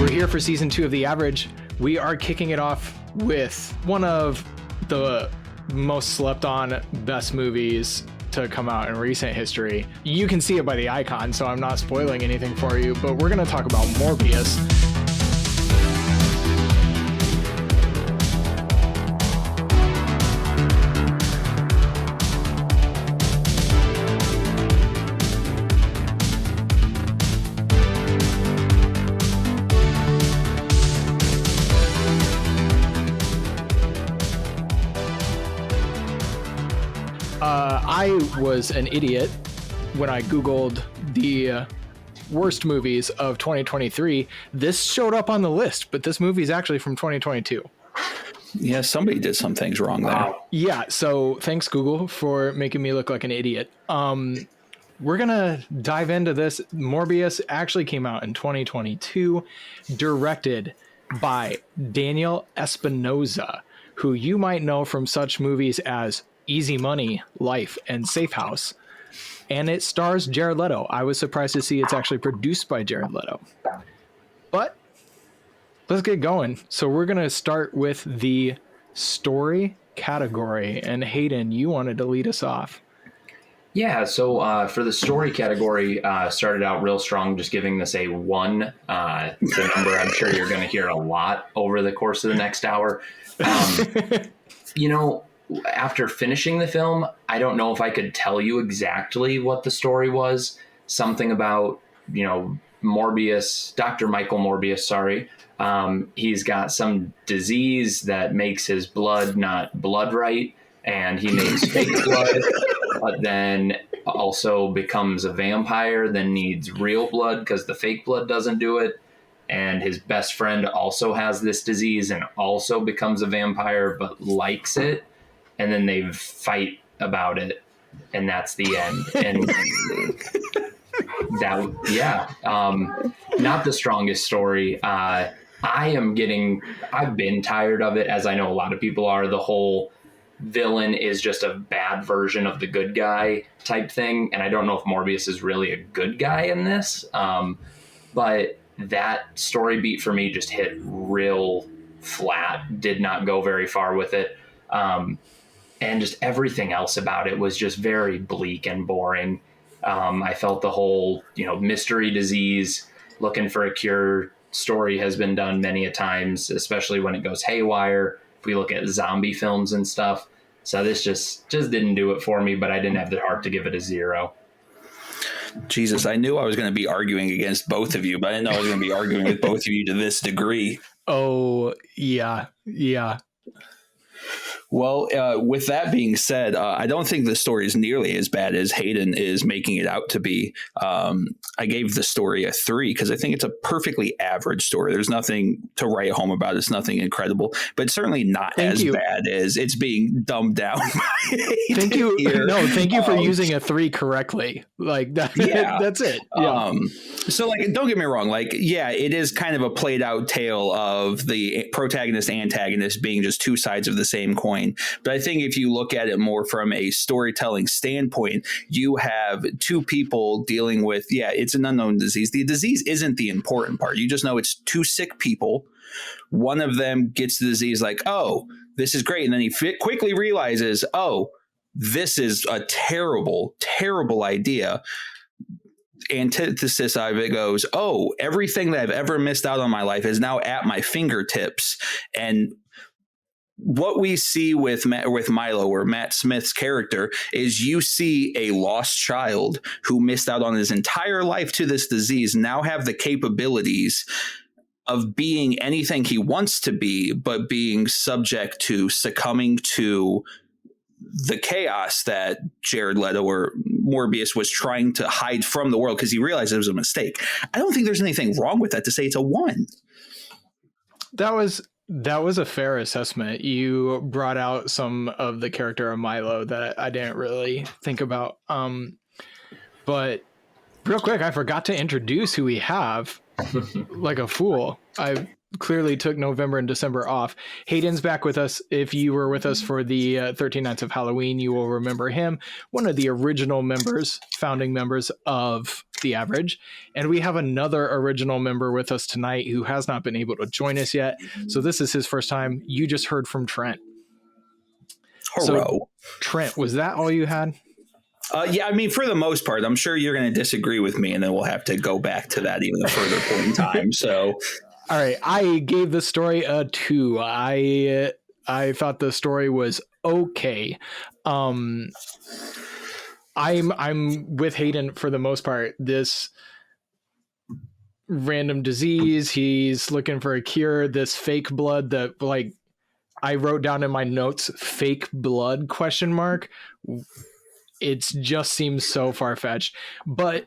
We're here for season 2 of The Average. We are kicking it off with one of the most slept on best movies to come out in recent history. You can see it by the icon, so I'm not spoiling anything for you, but we're going to talk about Morbius. I was an idiot when I Googled the worst movies of 2023. This showed up on the list, but this movie is actually from 2022. Yeah, somebody did some things wrong there. Yeah, so thanks, Google, for making me look like an idiot. We're going to dive into this. Morbius actually came out in 2022, directed by Daniel Espinosa, who you might know from such movies as Easy Money, Life, and Safe House. And it stars Jared Leto. I was surprised to see it's actually produced by Jared Leto. But let's get going. So we're going to start with the story category. And Hayden, you wanted to lead us off. Yeah, so for the story category, started out real strong, just giving this a 1. The number I'm sure you're going to hear a lot over the course of the next hour. After finishing the film, I don't know if I could tell you exactly what the story was. Something about, Morbius, Dr. Michael Morbius, sorry. He's got some disease that makes his blood not blood right, and he makes fake blood, but then also becomes a vampire, then needs real blood because the fake blood doesn't do it. And his best friend also has this disease and also becomes a vampire, but likes it. And then they fight about it, and that's the end. And not the strongest story. I've been tired of it, as I know a lot of people are. The whole villain is just a bad version of the good guy type thing. And I don't know if Morbius is really a good guy in this. But that story beat for me just hit real flat, did not go very far with it. And just everything else about it was just very bleak and boring. I felt the whole, mystery disease, looking for a cure story has been done many a times, especially when it goes haywire. If we look at zombie films and stuff. So this just didn't do it for me, but I didn't have the heart to give it a 0. Jesus, I knew I was going to be arguing against both of you, but I didn't know I was going to be arguing with both of you to this degree. Oh, yeah. Well, with that being said, I don't think the story is nearly as bad as Hayden is making it out to be. I gave the story a 3 because I think it's a perfectly average story. There's nothing to write home about. It's nothing incredible, but certainly not bad as it's being dumbed down. Thank you. No, thank you for using a 3 correctly. Like that. Yeah. That's it. Yeah. So don't get me wrong. It is kind of a played out tale of the protagonist antagonist being just two sides of the same coin. But I think if you look at it more from a storytelling standpoint, you have two people dealing with, it's an unknown disease. The disease isn't the important part. You just know it's two sick people. One of them gets the disease this is great. And then he quickly realizes, this is a terrible, terrible idea. Antithesis of it goes, everything that I've ever missed out on my life is now at my fingertips. And what we see with Milo, or Matt Smith's character, is you see a lost child who missed out on his entire life to this disease now have the capabilities of being anything he wants to be, but being subject to succumbing to the chaos that Jared Leto or Morbius was trying to hide from the world because he realized it was a mistake. I don't think there's anything wrong with that to say it's a 1. That was a fair assessment. You brought out some of the character of Milo that I didn't really think about. But real quick, I forgot to introduce who we have like a fool. clearly took November and December off. Hayden's back with us. If you were with us for the 13 Nights of Halloween, you will remember him, one of the original members, founding members of The Average. And we have another original member with us tonight who has not been able to join us yet. So this is his first time. You just heard from Trent. So, Trent, was that all you had? Yeah, I mean, for the most part, I'm sure you're going to disagree with me, and then we'll have to go back to that even a further point in time. So, all right, I gave the story a 2. I thought the story was okay. I'm with Hayden for the most part. This random disease, he's looking for a cure. This fake blood that, like, I wrote down in my notes, fake blood ? It just seems so far-fetched. But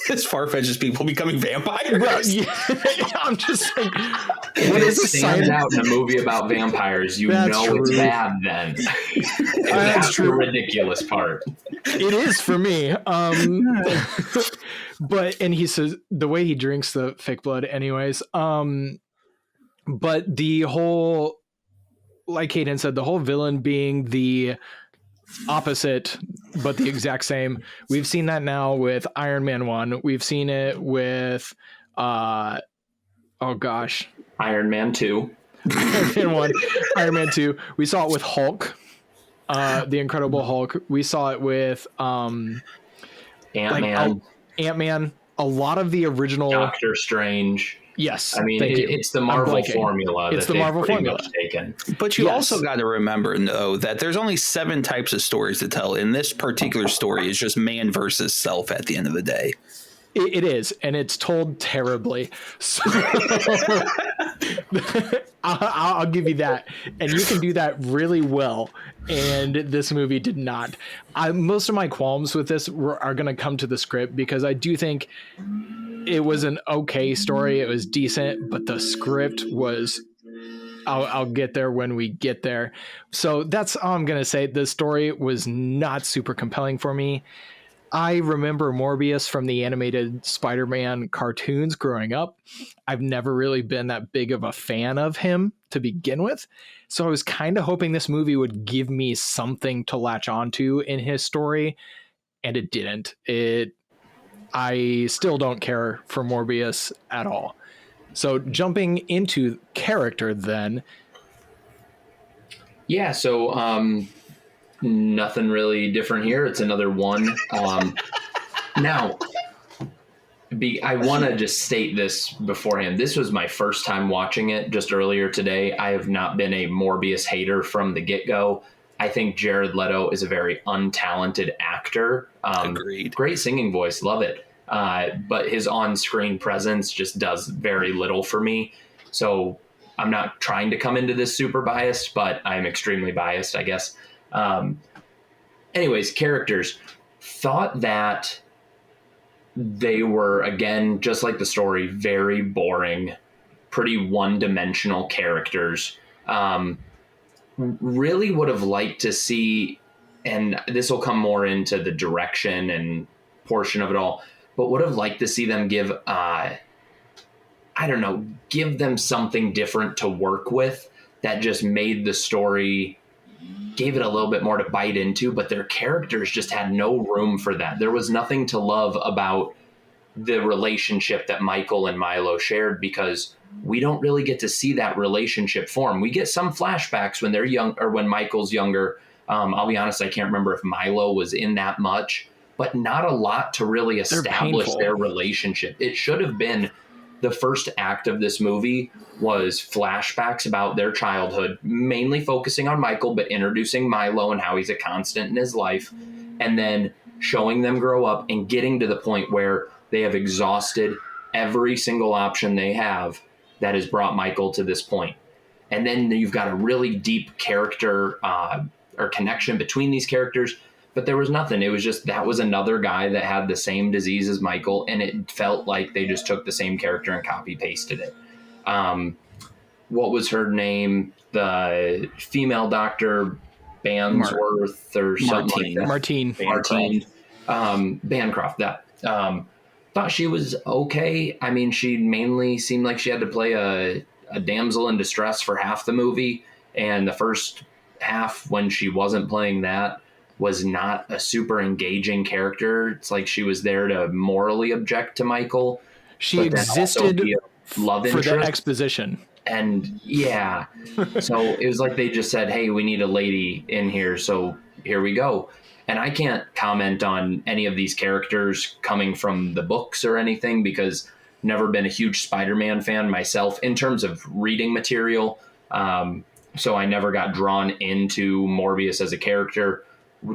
as far-fetched as people becoming vampires. Well, yeah, I'm just like, what is it stands out in a movie about vampires? It's bad then. That's true. The ridiculous part. It is for me. But he says the way he drinks the fake blood, anyways. But the whole, like Hayden said, the whole villain being the opposite but the exact same. We've seen that now with Iron Man 1. We've seen it with Iron Man 2. Iron Man 1, Iron Man 2. We saw it with Hulk, the Incredible Hulk. We saw it with Ant-Man. A lot of the original Doctor Strange. Yes, I mean, it's the Marvel formula. It's the Marvel formula taken. But you also got to remember, though, that there's only 7 types of stories to tell. And this particular story is just man versus self at the end of the day. It is, and it's told terribly. So I'll give you that. And you can do that really well. And this movie did not. Most of my qualms with this are going to come to the script, because I do think it was an okay story. It was decent, but the script was... I'll get there when we get there. So that's all I'm going to say. The story was not super compelling for me. I remember Morbius from the animated Spider-Man cartoons growing up. I've never really been that big of a fan of him to begin with. So I was kind of hoping this movie would give me something to latch onto in his story, and it didn't. I still don't care for Morbius at all. So jumping into character then. Yeah, so nothing really different here. It's another 1. Now, I want to just state this beforehand. This was my first time watching it just earlier today. I have not been a Morbius hater from the get-go. I think Jared Leto is a very untalented actor. Agreed. Great singing voice. Love it. But his on-screen presence just does very little for me. So I'm not trying to come into this super biased, but I'm extremely biased, I guess. Anyways, characters. Thought that they were, again, just like the story, very boring, pretty one-dimensional characters. Really would have liked to see, and this will come more into the direction and portion of it all, but would have liked to see them give them something different to work with that just made the story, gave it a little bit more to bite into, but their characters just had no room for that. There was nothing to love about the relationship that Michael and Milo shared, because we don't really get to see that relationship form. We get some flashbacks when they're young, or when Michael's younger. I'll be honest, I can't remember if Milo was in that much, but not a lot to really establish their relationship. It should have been the first act of this movie was flashbacks about their childhood, mainly focusing on Michael, but introducing Milo and how he's a constant in his life, and then showing them grow up and getting to the point where they have exhausted every single option they have that has brought Michael to this point. And then you've got a really deep character or connection between these characters, but there was nothing. It was just, that was another guy that had the same disease as Michael, and it felt like they just took the same character and copy pasted it. What was her name? The female doctor, Bansworth or something like that. Martine. Bancroft. That. thought she was okay. I mean, she mainly seemed like she had to play a damsel in distress for half the movie. And the first half, when she wasn't playing that, was not a super engaging character. It's like she was there to morally object to Michael. She but then also existed be a love for the interest. exposition. And yeah, so it was like they just said, hey, we need a lady in here. So here we go. And I can't comment on any of these characters coming from the books or anything, because never been a huge Spider-Man fan myself in terms of reading material. So I never got drawn into Morbius as a character.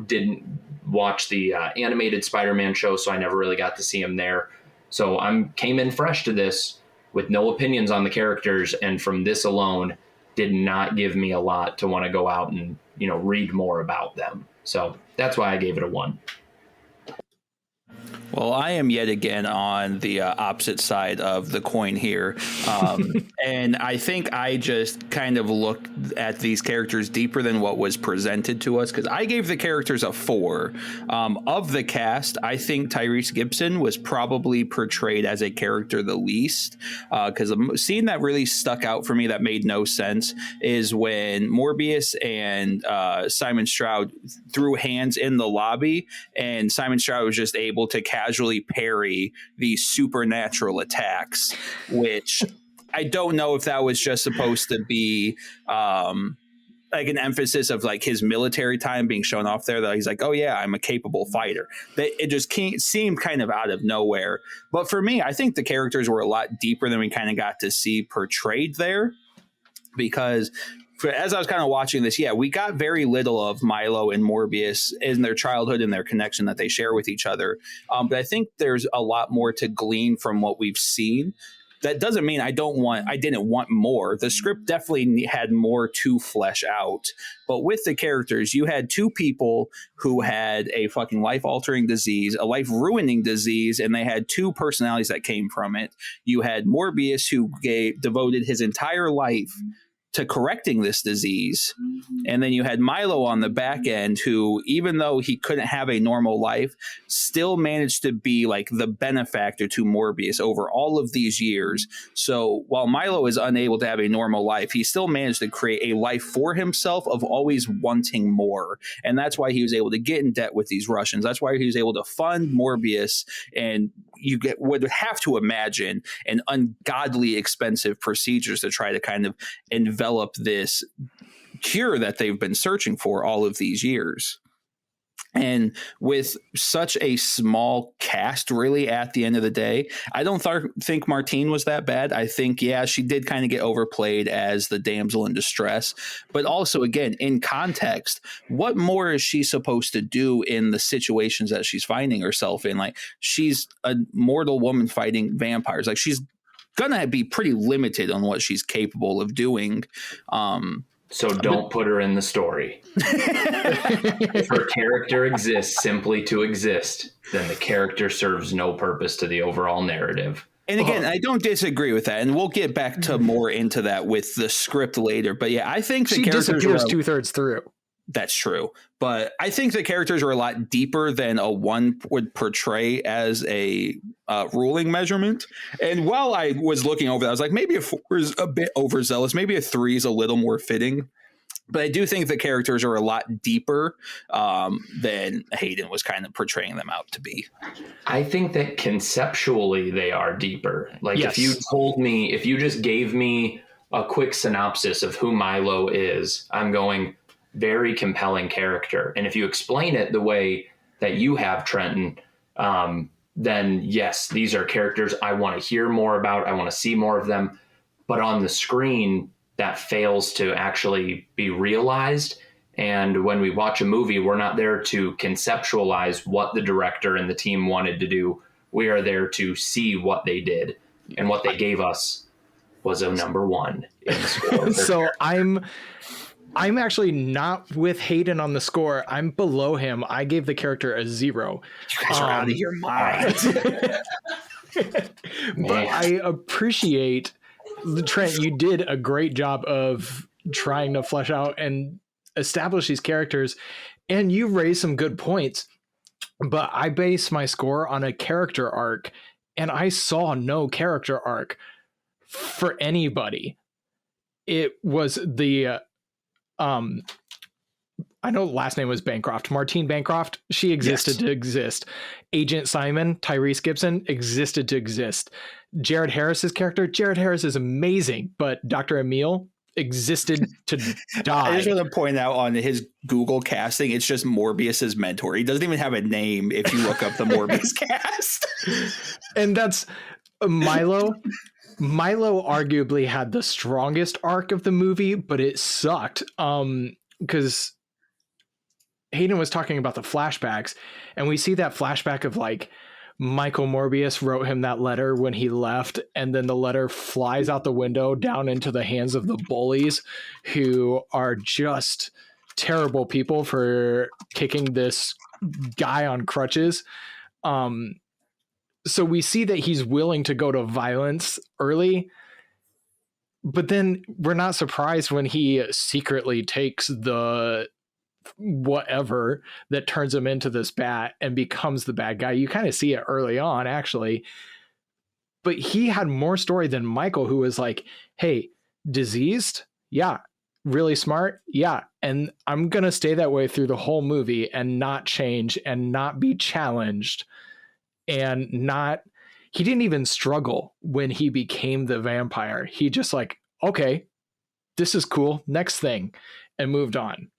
Didn't watch the animated Spider-Man show, so I never really got to see him there. So came in fresh to this with no opinions on the characters, and from this alone, did not give me a lot to want to go out and read more about them. So that's why I gave it a 1. Well, I am yet again on the opposite side of the coin here. And I think I just kind of looked at these characters deeper than what was presented to us, because I gave the characters a 4. Of the cast, I think Tyrese Gibson was probably portrayed as a character the least, because the scene that really stuck out for me that made no sense is when Morbius and Simon Stroud threw hands in the lobby, and Simon Stroud was just able to casually parry these supernatural attacks, which I don't know if that was just supposed to be like an emphasis of like his military time being shown off there, that he's like, oh yeah, I'm a capable fighter. It just seemed kind of out of nowhere. But for me, I think the characters were a lot deeper than we kind of got to see portrayed there, because as I was kind of watching this, we got very little of Milo and Morbius in their childhood and their connection that they share with each other. But I think there's a lot more to glean from what we've seen. That doesn't mean I didn't want more. The script definitely had more to flesh out. But with the characters, you had 2 people who had a fucking life-altering disease, a life-ruining disease, and they had 2 personalities that came from it. You had Morbius, who devoted his entire life to correcting this disease. And then you had Milo on the back end, who, even though he couldn't have a normal life, still managed to be like the benefactor to Morbius over all of these years. So while Milo is unable to have a normal life, he still managed to create a life for himself of always wanting more. And that's why he was able to get in debt with these Russians. That's why he was able to fund Morbius. And would have to imagine an ungodly expensive procedures to try to kind of envelop this cure that they've been searching for all of these years. And with such a small cast, really, at the end of the day, I don't think Martine was that bad. I think, she did kind of get overplayed as the damsel in distress. But also, again, in context, what more is she supposed to do in the situations that she's finding herself in? Like, she's a mortal woman fighting vampires. Like, she's going to be pretty limited on what she's capable of doing. So don't put her in the story. If her character exists simply to exist, then the character serves no purpose to the overall narrative. And again, I don't disagree with that. And we'll get back to more into that with the script later. But I think she disappears 2/3 through. That's true. But I think the characters are a lot deeper than a 1 would portray as a ruling measurement. And while I was looking over that, I was like, maybe a 4 is a bit overzealous. Maybe a 3 is a little more fitting. But I do think the characters are a lot deeper than Hayden was kind of portraying them out to be. I think that conceptually they are deeper. Like, yes. if you just gave me a quick synopsis of who Milo is, I'm going, very compelling character. And if you explain it the way that you have, Trenton, then yes, these are characters I want to hear more about. I want to see more of them. But on the screen, that fails to actually be realized. And when we watch a movie, we're not there to conceptualize what the director and the team wanted to do. We are there to see what they did. And what they gave us was a number 1 in the score. So I'm actually not with Hayden on the score. I'm below him. I gave the character a 0. You guys are out of your mind. But I appreciate, Trent, you did a great job of trying to flesh out and establish these characters. And you raised some good points. But I base my score on a character arc. and I saw no character arc for anybody. It was the I know the last name was Bancroft. Martine Bancroft. She existed to exist. Agent Simon, Tyrese Gibson, existed to exist. Jared Harris's character. Jared Harris is amazing, but Dr. Emil existed to die. I just want to point out on his Google casting, it's just Morbius's mentor. He doesn't even have a name if you look up the Morbius cast. And that's Milo. Milo arguably had the strongest arc of the movie, but it sucked. Because Hayden was talking about the flashbacks, and we see that flashback of like Michael Morbius wrote him that letter when he left, and then the letter flies out the window down into the hands of the bullies, who are just terrible people for kicking this guy on crutches. So we see that he's willing to go to violence early, but then we're not surprised when he secretly takes the whatever that turns him into this bat and becomes the bad guy. You kind of see it early on, actually. But he had more story than Michael, who was like, hey, diseased? Yeah. Really smart? Yeah. And I'm going to stay that way through the whole movie and not change and not be challenged and not... He didn't even struggle when he became the vampire. He just like, okay, this is cool. Next thing. And moved on.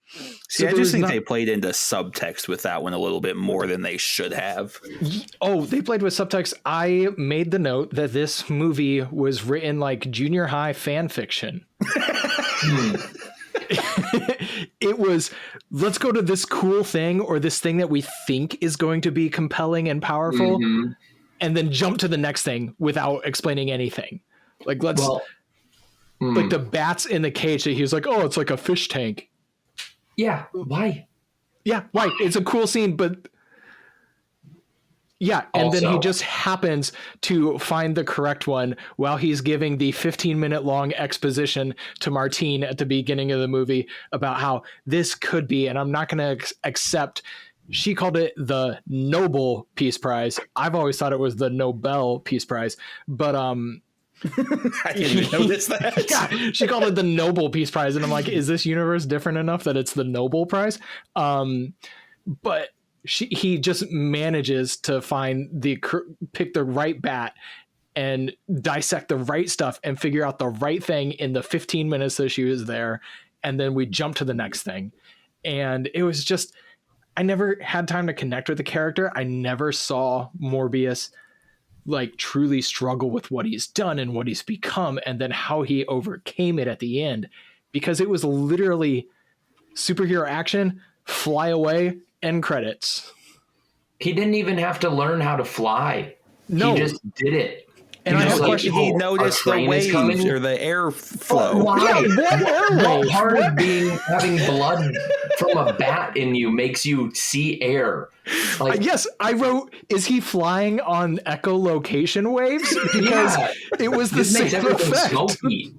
See, I just think they played into subtext with that one a little bit more than they should have. Oh, they played with subtext. I made the note that this movie was written like junior high fan fiction. It was, let's go to this cool thing or this thing that we think is going to be compelling and powerful, and then jump to the next thing without explaining anything. Like, let's... Like the bats in the cage that he was like, oh, it's like a fish tank. Yeah. Why? Yeah. Why? It's a cool scene, but yeah. And Also, then he just happens to find the correct one while he's giving the 15-minute long exposition to Martine at the beginning of the movie about how this could be, and I'm not going to accept. She called it the Nobel Peace Prize. I've always thought it was the Nobel Peace Prize, but, I didn't even notice that. Yeah, she called it the Nobel Peace Prize, and I'm like, is this universe different enough that it's the Nobel Prize? But he just manages to pick the right bat and dissect the right stuff and figure out the right thing in the 15 minutes that she was there, and then we jump to the next thing. And it was just, I never had time to connect with the character. I never saw Morbius like truly struggle with what he's done and what he's become, and then how he overcame it at the end, because it was literally superhero action, fly away, end credits. He didn't even have to learn how to fly. No. He just did it. And I have a Like, question. he noticed the waves or the air flow. Why? Yeah, What part of having blood from a bat in you makes you see air? Like, Yes, I wrote, is he flying on echolocation waves? Because it was the this makes same everything effect. smoky.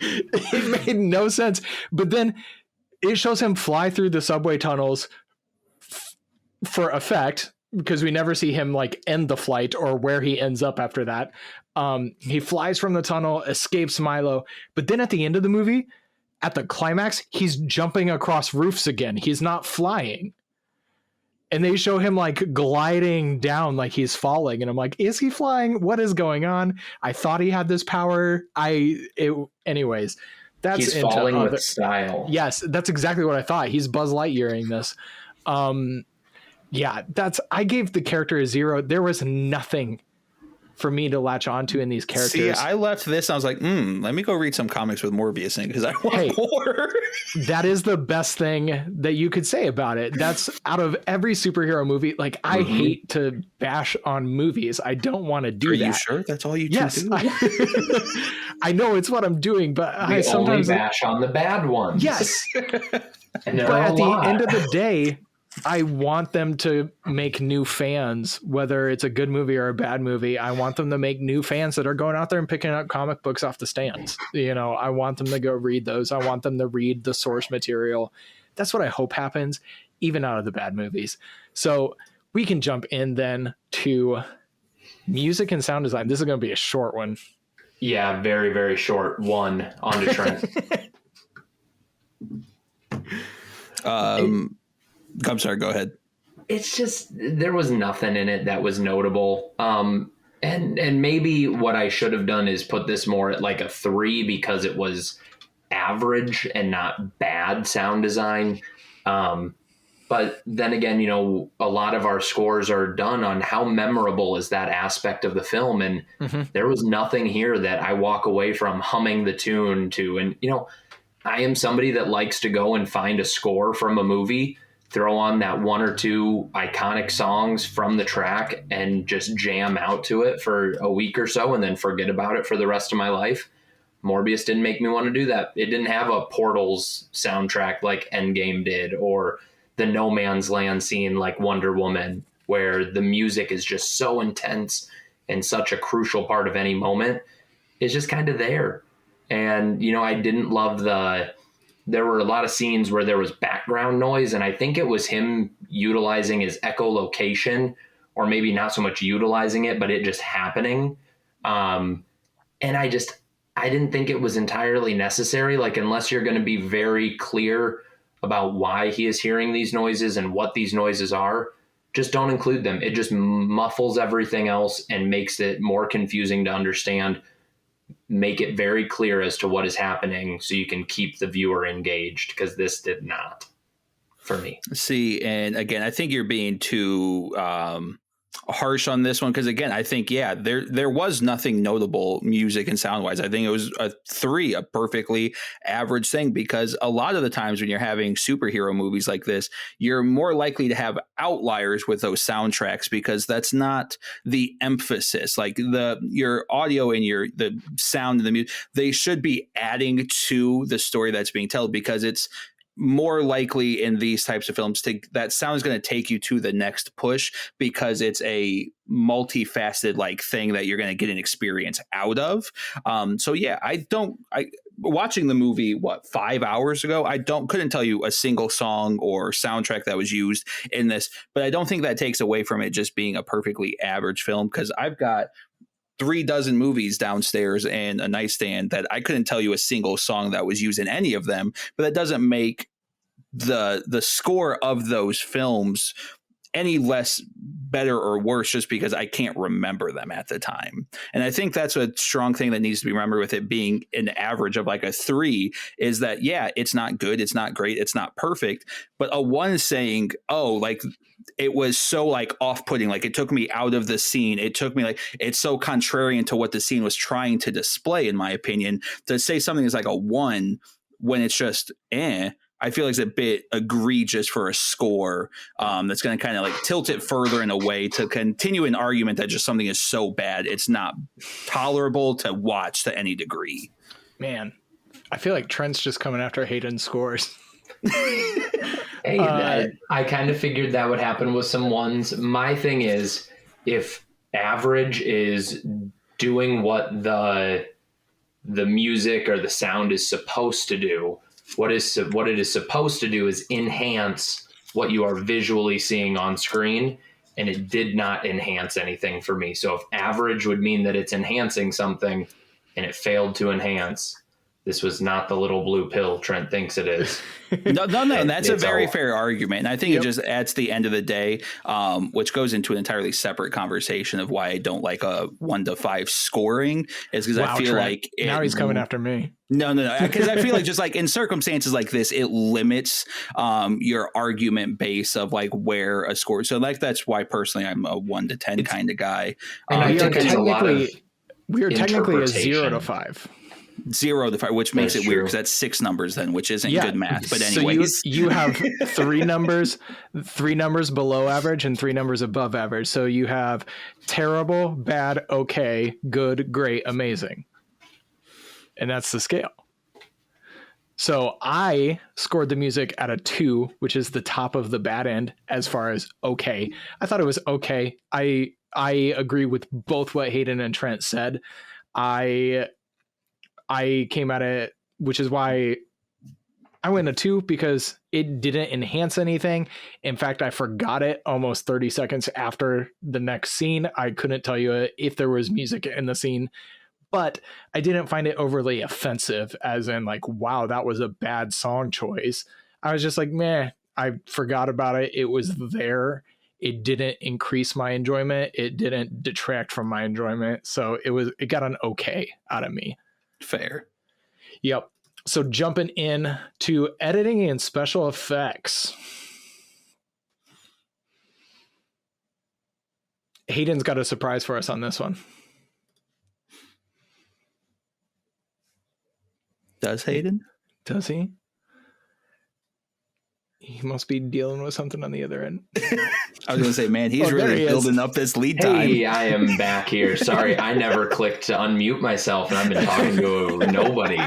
It made no sense. But then it shows him fly through the subway tunnels for effect, because we never see him like end the flight or where he ends up after that. He flies from the tunnel, escapes Milo, but then at the end of the movie, at the climax, he's jumping across roofs again. He's not flying. And they show him like gliding down like he's falling. And I'm like, is he flying? What is going on? I thought he had this power. Anyways, that's He's falling with style. Yes, that's exactly what I thought. He's Buzz Lightyearing this. Yeah, I gave the character a 0. There was nothing for me to latch onto in these characters. See, I left this and I was like, let me go read some comics with Morbius in, because I want more. That is the best thing that you could say about it. That's out of every superhero movie. Like, I hate to bash on movies. I don't want to do that. Are you sure that's all you Yes, do? I know it's what I'm doing, but I sometimes only bash on the bad ones. Yes. And But at the end of the day, I want them to make new fans, whether it's a good movie or a bad movie. I want them to make new fans that are going out there and picking up comic books off the stands. I want them to go read those. I want them to read the source material. That's what I hope happens, even out of the bad movies. So we can jump in then to Music and sound design. This is going to be a short one. Yeah, very, very short. One on to Trent. I'm sorry, go ahead. It's just, there was nothing in it that was notable. And maybe what I should have done is put this more at like a 3 because it was average and not bad sound design. But then again, you know, a lot of our scores are done on how memorable is that aspect of the film. And there was nothing here that I walk away from humming the tune to. And, you know, I am somebody that likes to go and find a score from a movie, throw on that 1 or 2 iconic songs from the track and just jam out to it for a week or so and then forget about it for the rest of my life. Morbius didn't make me want to do that. It didn't have a Portals soundtrack like Endgame did, or the No Man's Land scene like Wonder Woman, where the music is just so intense and such a crucial part of any moment. It's just kind of there. And, you know, I didn't love there were a lot of scenes where there was background noise, and I think it was him utilizing his echolocation, or maybe not so much utilizing it, but it just happening. And I didn't think it was entirely necessary. Like, unless you're going to be very clear about why he is hearing these noises and what these noises are, just don't include them. It just muffles everything else and makes it more confusing to understand. Make it very clear as to what is happening so you can keep the viewer engaged, because this did not for me. See, and again, I think you're being too harsh on this one, because again, I think there was nothing notable music and sound wise. I think it was a 3, a perfectly average thing, because a lot of the times when you're having superhero movies like this, you're more likely to have outliers with those soundtracks, because that's not the emphasis. Like your audio and the sound and the music, they should be adding to the story that's being told, because it's more likely in these types of films that sound is going to take you to the next push, because it's a multifaceted like thing that you're going to get an experience out of. So yeah, watching the movie 5 hours ago, couldn't tell you a single song or soundtrack that was used in this, but I don't think that takes away from it just being a perfectly average film, because I've got 3 dozen movies downstairs and a nightstand that I couldn't tell you a single song that was used in any of them, but that doesn't make the score of those films any less better or worse just because I can't remember them at the time. And I think that's a strong thing that needs to be remembered with it being an average of like a 3, is that, yeah, it's not good, it's not great, it's not perfect, but a 1 saying, oh, like it was so like off-putting, like it took me out of the scene, it took me like, it's so contrarian to what the scene was trying to display, in my opinion. To say something is like a 1 when it's just I feel like it's a bit egregious for a score that's going to kind of like tilt it further in a way to continue an argument that just something is so bad it's not tolerable to watch to any degree. Man, I feel like Trent's just coming after Hayden's scores. Hey, I kind of figured that would happen with some 1s. My thing is, if average is doing what the music or the sound is supposed to do, what it is supposed to do is enhance what you are visually seeing on screen, and it did not enhance anything for me. So if average would mean that it's enhancing something and it failed to enhance, this was not the little blue pill Trent thinks it is. No, that's a very fair argument. And I think it just adds to the end of the day, which goes into an entirely separate conversation of why I don't like a 1 to 5 scoring, is because I feel Trent, like now he's coming after me. No, because I feel like just like in circumstances like this, it limits your argument base of like where a score. So like that's why personally I'm a 1 to 10 kind of guy. And I think we are technically a 0 to 5. 0 to 5, which makes it weird because that's 6 numbers then, which isn't good math. But anyways, so you have 3 numbers below average and 3 numbers above average. So you have terrible, bad, okay, good, great, amazing, and that's the scale. So I scored the music at a 2, which is the top of the bad end as far as okay. I thought it was okay. I agree with both what Hayden and Trent said. I came at it, which is why I went a 2 because it didn't enhance anything. In fact, I forgot it almost 30 seconds after the next scene. I couldn't tell you if there was music in the scene, but I didn't find it overly offensive, as in like, wow, that was a bad song choice. I was just like, meh, I forgot about it. It was there. It didn't increase my enjoyment. It didn't detract from my enjoyment. So it got an okay out of me. Fair. Yep. So jumping in to editing and special effects. Hayden's got a surprise for us on this one. Does Hayden? Does he? He must be dealing with something on the other end. I was going to say, man, he's really building up this lead time. Hey, I am back here. Sorry, I never clicked to unmute myself, and I've been talking to nobody.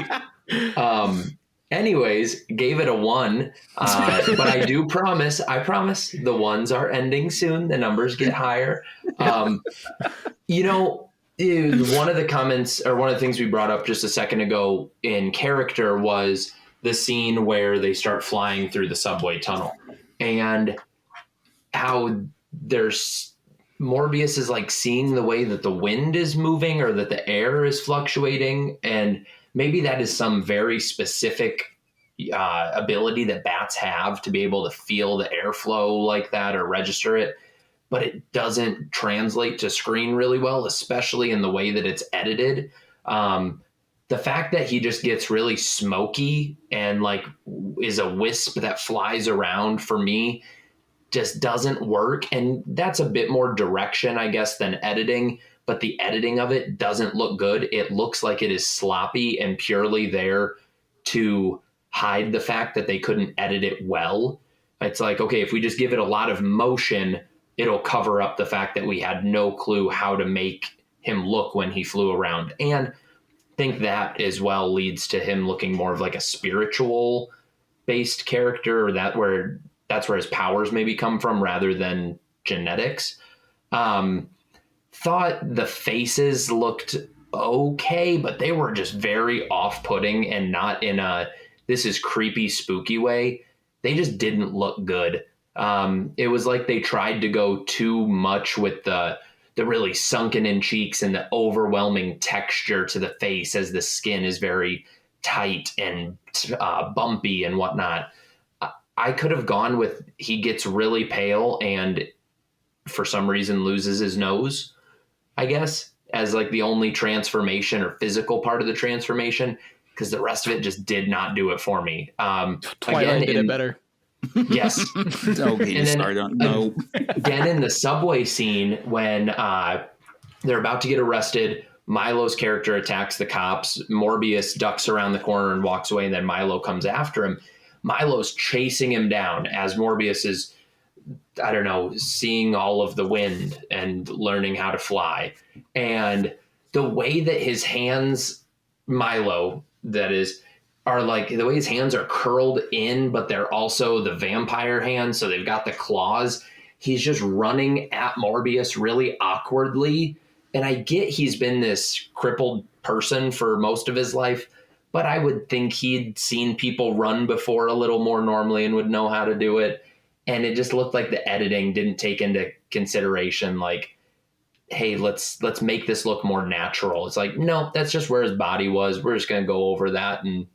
Anyways, gave it a 1. But I promise the ones are ending soon. The numbers get higher. One of the comments, or one of the things we brought up just a second ago in character, was the scene where they start flying through the subway tunnel, and how there's Morbius is like seeing the way that the wind is moving or that the air is fluctuating. And maybe that is some very specific ability that bats have to be able to feel the airflow like that or register it. But it doesn't translate to screen really well, especially in the way that it's edited. The fact that he just gets really smoky and like is a wisp that flies around, for me, just doesn't work. And that's a bit more direction, I guess, than editing. But the editing of it doesn't look good. It looks like it is sloppy and purely there to hide the fact that they couldn't edit it well. It's like, okay, if we just give it a lot of motion, it'll cover up the fact that we had no clue how to make him look when he flew around. And I think that as well leads to him looking more of like a spiritual based character, or that's where his powers maybe come from rather than genetics. Thought the faces looked okay, but they were just very off-putting, and not in a this is creepy, spooky way. They just didn't look good. It was like they tried to go too much with the really sunken in cheeks and the overwhelming texture to the face, as the skin is very tight and bumpy and whatnot. I could have gone with he gets really pale and for some reason loses his nose, I guess, as like the only transformation or physical part of the transformation, because the rest of it just did not do it for me. Twilight did it better. Yes. Okay, and then, no. Again, in the subway scene when they're about to get arrested, Milo's character attacks the cops. Morbius ducks around the corner and walks away, and then Milo comes after him. Milo's chasing him down as Morbius is, I don't know, seeing all of the wind and learning how to fly. And the way that his hands, Milo, that is, are like, the way his hands are curled in, but they're also the vampire hands, so they've got the claws. He's just running at Morbius really awkwardly. And I get he's been this crippled person for most of his life, but I would think he'd seen people run before a little more normally and would know how to do it. And it just looked like the editing didn't take into consideration, like, hey, let's make this look more natural. It's like, no, that's just where his body was. We're just going to go over that and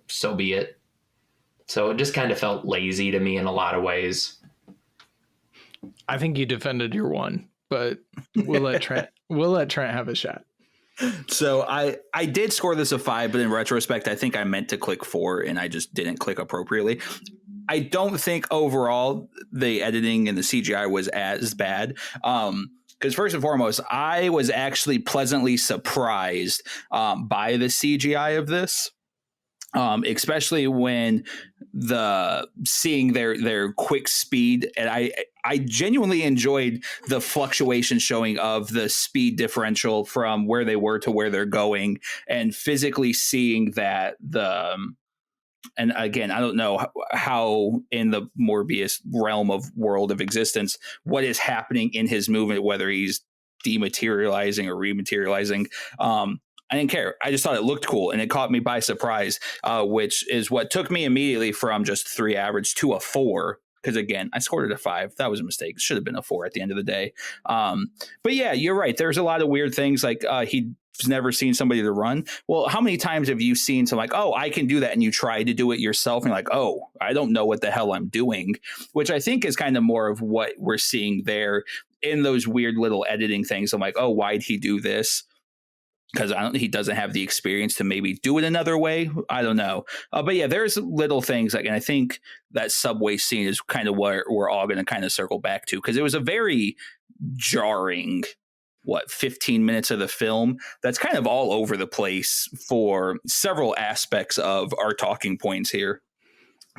so be it. So it just kind of felt lazy to me in a lot of ways. I think you defended your one, but we'll let Trent have a shot. So I did score this a 5, but in retrospect, I think I meant to click 4 and I just didn't click appropriately. I don't think overall the editing and the CGI was as bad. Because first and foremost, I was actually pleasantly surprised by the CGI of this. Especially when seeing their quick speed, and I genuinely enjoyed the fluctuation showing of the speed differential from where they were to where they're going, and physically seeing that and again, I don't know how in the Morbius realm of world of existence, what is happening in his movement, whether he's dematerializing or rematerializing. I didn't care. I just thought it looked cool, and it caught me by surprise, which is what took me immediately from just 3 average to a 4. Because again, I scored it a 5. That was a mistake. It should have been a 4 at the end of the day. But yeah, you're right. There's a lot of weird things like he's never seen somebody to run. Well, how many times have you seen some like, oh, I can do that, and you try to do it yourself, and you're like, oh, I don't know what the hell I'm doing, which I think is kind of more of what we're seeing there in those weird little editing things. I'm like, oh, why'd he do this? Because he doesn't have the experience to maybe do it another way. I don't know. But yeah, there's little things like, and I think that subway scene is kind of what we're all going to kind of circle back to, because it was a very jarring, 15 minutes of the film that's kind of all over the place for several aspects of our talking points here.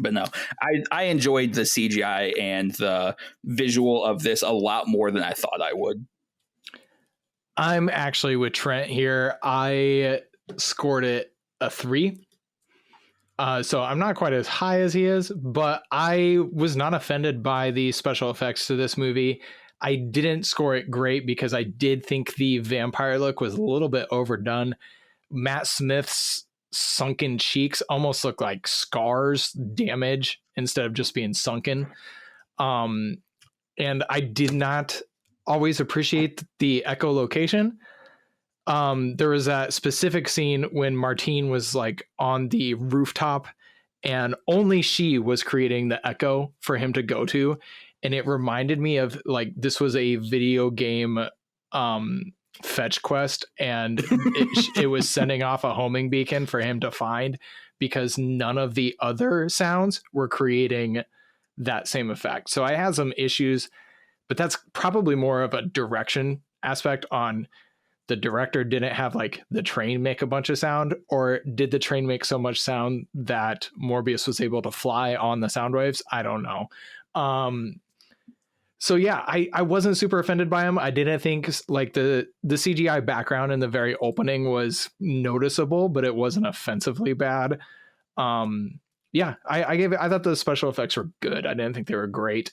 But no, I enjoyed the CGI and the visual of this a lot more than I thought I would. I'm actually with Trent here. I scored it a 3. So I'm not quite as high as he is, but I was not offended by the special effects to this movie. I didn't score it great because I did think the vampire look was a little bit overdone. Matt Smith's sunken cheeks almost look like scars, damage, instead of just being sunken. And I did not always appreciate the echolocation. There was that specific scene when Martine was like on the rooftop and only she was creating the echo for him to go to. And it reminded me of like, this was a video game fetch quest, and it was sending off a homing beacon for him to find, because none of the other sounds were creating that same effect. So I had some issues, but that's probably more of a direction aspect on the director didn't have like the train make a bunch of sound, or did the train make so much sound that Morbius was able to fly on the sound waves? I don't know. So yeah, I wasn't super offended by him. I didn't think like the CGI background in the very opening was noticeable, but it wasn't offensively bad. Yeah, I thought the special effects were good. I didn't think they were great.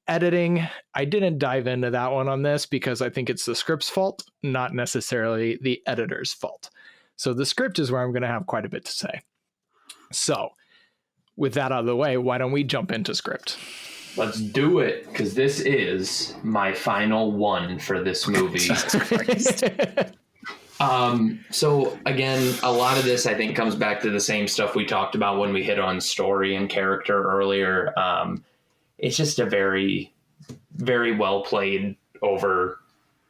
Editing, I didn't dive into that one on this because I think it's the script's fault, not necessarily the editor's fault. So the script is where I'm going to have quite a bit to say. So with that out of the way, why don't we jump into script? Let's do it, because this is my final one for this movie. So again, a lot of this I think comes back to the same stuff we talked about when we hit on story and character earlier. It's just a very, very well played over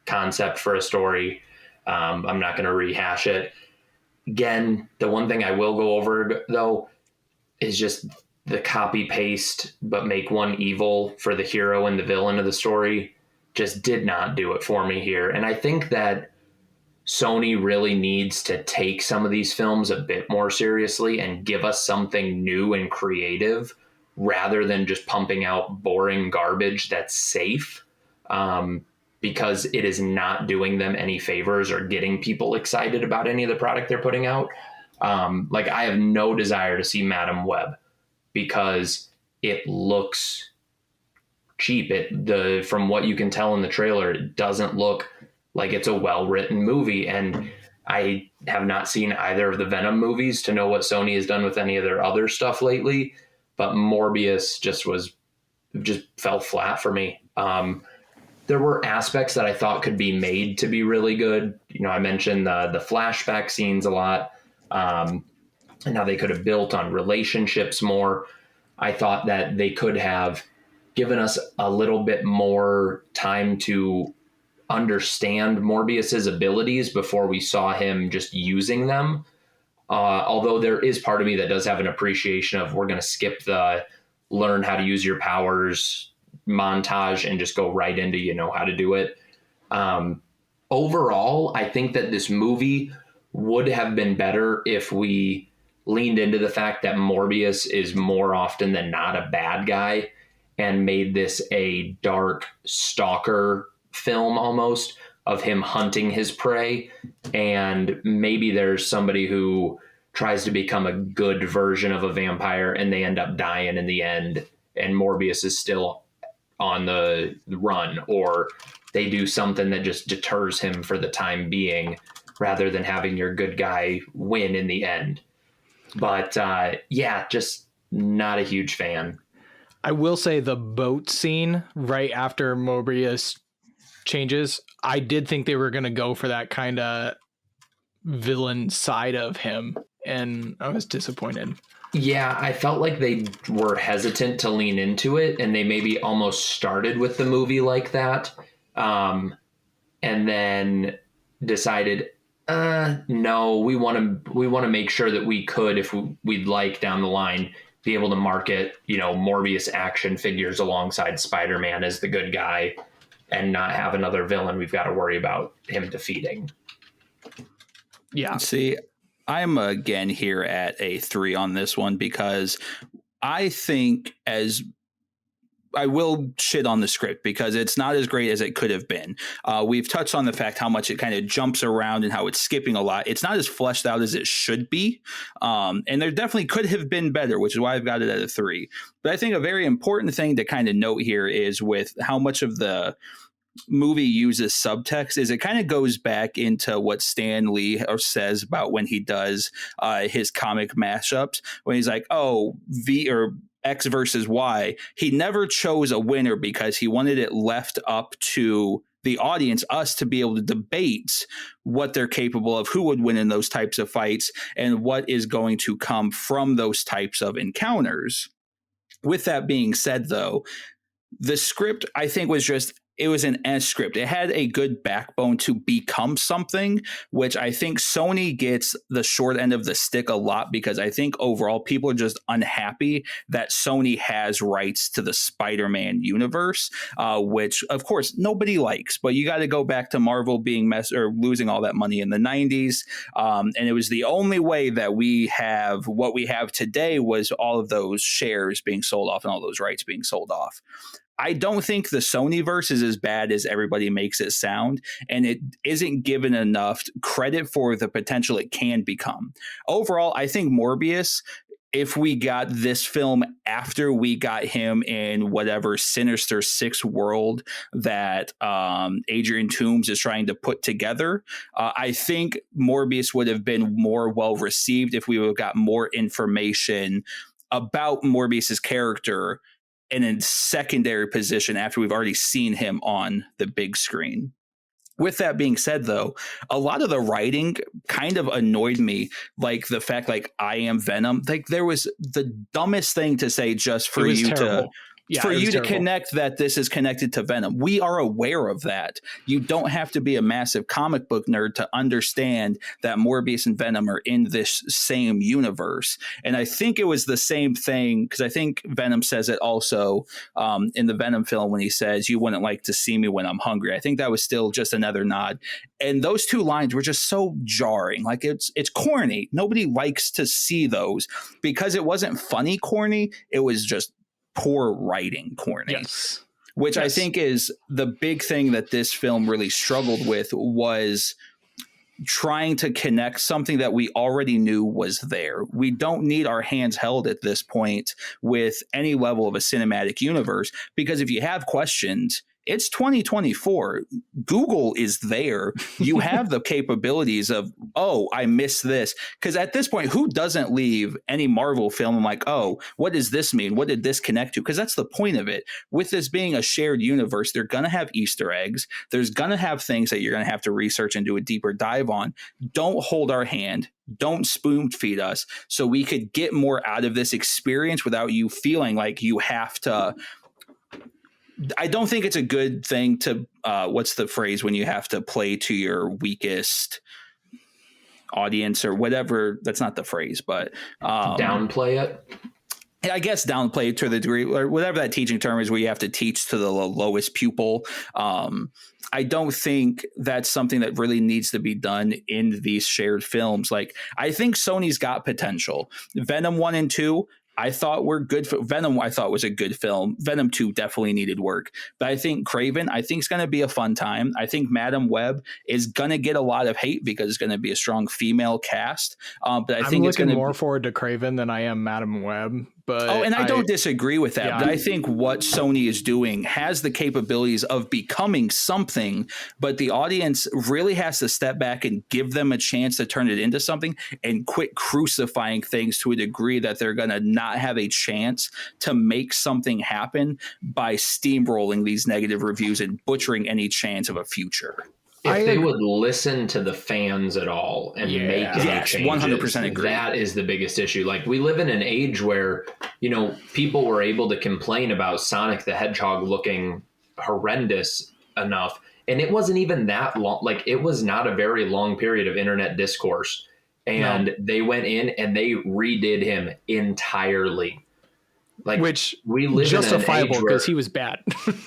concept for a story. I'm not going to rehash it. Again, the one thing I will go over though is just the copy paste, but make one evil for the hero and the villain of the story just did not do it for me here. And I think that Sony really needs to take some of these films a bit more seriously and give us something new and creative rather than just pumping out boring garbage that's safe, because it is not doing them any favors or getting people excited about any of the product they're putting out. Like I have no desire to see Madam Web because it looks cheap. From what you can tell in the trailer, it doesn't look like it's a well-written movie. And I have not seen either of the Venom movies to know what Sony has done with any of their other stuff lately, but Morbius just fell flat for me. There were aspects that I thought could be made to be really good. You know, I mentioned the flashback scenes a lot, and how they could have built on relationships more. I thought that they could have given us a little bit more time to understand Morbius's abilities before we saw him just using them. Although there is part of me that does have an appreciation of, we're going to skip the learn how to use your powers montage and just go right into, you know, how to do it. Overall, I think that this movie would have been better if we leaned into the fact that Morbius is more often than not a bad guy and made this a dark stalker film almost of him hunting his prey. And maybe there's somebody who tries to become a good version of a vampire and they end up dying in the end, and Morbius is still on the run, or they do something that just deters him for the time being. rather than having your good guy win in the end. But yeah, just not a huge fan. I will say the boat scene right after Morbius changes, I did think they were going to go for that kind of villain side of him, and I was disappointed. Yeah, I felt like they were hesitant to lean into it, and they maybe almost started with the movie like that, and then decided, no, we want to make sure that we could, if we'd like down the line, be able to market, Morbius action figures alongside Spider-Man as the good guy, and not have another villain we've got to worry about him defeating. Yeah. See, I'm again here at a 3 on this one because I think I will shit on the script because it's not as great as it could have been. We've touched on the fact how much it kind of jumps around and how it's skipping a lot. It's not as fleshed out as it should be. And there definitely could have been better, which is why I've got it at a 3. But I think a very important thing to kind of note here is with how much of the movie uses subtext is it kind of goes back into what Stan Lee says about when he does his comic mashups, when he's like, oh, V or X versus Y. He never chose a winner because he wanted it left up to the audience, us, to be able to debate what they're capable of, who would win in those types of fights, and what is going to come from those types of encounters. With that being said, though, the script, I think, it was an S script. It had a good backbone to become something, which I think Sony gets the short end of the stick a lot because I think overall people are just unhappy that Sony has rights to the Spider-Man universe, which of course nobody likes, but you got to go back to Marvel being losing all that money in the 90s. And it was the only way that we have what we have today was all of those shares being sold off and all those rights being sold off. I don't think the Sonyverse is as bad as everybody makes it sound, and it isn't given enough credit for the potential it can become. Overall, I think Morbius, if we got this film after we got him in whatever Sinister Six world that Adrian Toomes is trying to put together, I think Morbius would have been more well received if we would have got more information about Morbius's character in a secondary position after we've already seen him on the big screen. With that being said, though, a lot of the writing kind of annoyed me, like the fact, like, I am Venom. Like, there was the dumbest thing to say just for you terrible. to connect that this is connected to Venom. We are aware of that. You don't have to be a massive comic book nerd to understand that Morbius and Venom are in this same universe. And I think it was the same thing because I think Venom says it also in the Venom film when he says, "You wouldn't like to see me when I'm hungry." I think that was still just another nod. And those two lines were just so jarring. Like it's corny. Nobody likes to see those because it wasn't funny corny. It was just poor writing corny. Yes. Which I think is the big thing that this film really struggled with, was trying to connect something that we already knew was there. We don't need our hands held at this point with any level of a cinematic universe, because if you have questions, it's 2024. Google is there. You have the capabilities of, oh, I missed this. Because at this point, who doesn't leave any Marvel film and like, oh, what does this mean? What did this connect to? Because that's the point of it. With this being a shared universe, they're going to have Easter eggs. There's going to have things that you're going to have to research and do a deeper dive on. Don't hold our hand. Don't spoon feed us so we could get more out of this experience without you feeling like you have to. I don't think it's a good thing to, what's the phrase when you have to play to your weakest audience or whatever. That's not the phrase, but downplay it. I guess downplay it to the degree, or whatever that teaching term is, where you have to teach to the lowest pupil. I don't think that's something that really needs to be done in these shared films. Like, I think Sony's got potential. Venom 1 and 2, I thought were good. Venom, I thought was a good film. Venom 2 definitely needed work. But I think Kraven, I think, is going to be a fun time. I think Madam Web is going to get a lot of hate because it's going to be a strong female cast. But I think I'm it's going looking to more forward to Kraven than I am Madam Web. but and I don't disagree with that. Yeah. But I think what Sony is doing has the capabilities of becoming something, but the audience really has to step back and give them a chance to turn it into something and quit crucifying things to a degree that they're going to not have a chance to make something happen by steamrolling these negative reviews and butchering any chance of a future. If they would listen to the fans at all and make any changes, 100% agree. That is the biggest issue. Like, we live in an age where, people were able to complain about Sonic the Hedgehog looking horrendous enough. And it wasn't even that long. Like, it was not a very long period of internet discourse. And they went in and they redid him entirely. Like, which we live justifiable because he was bad.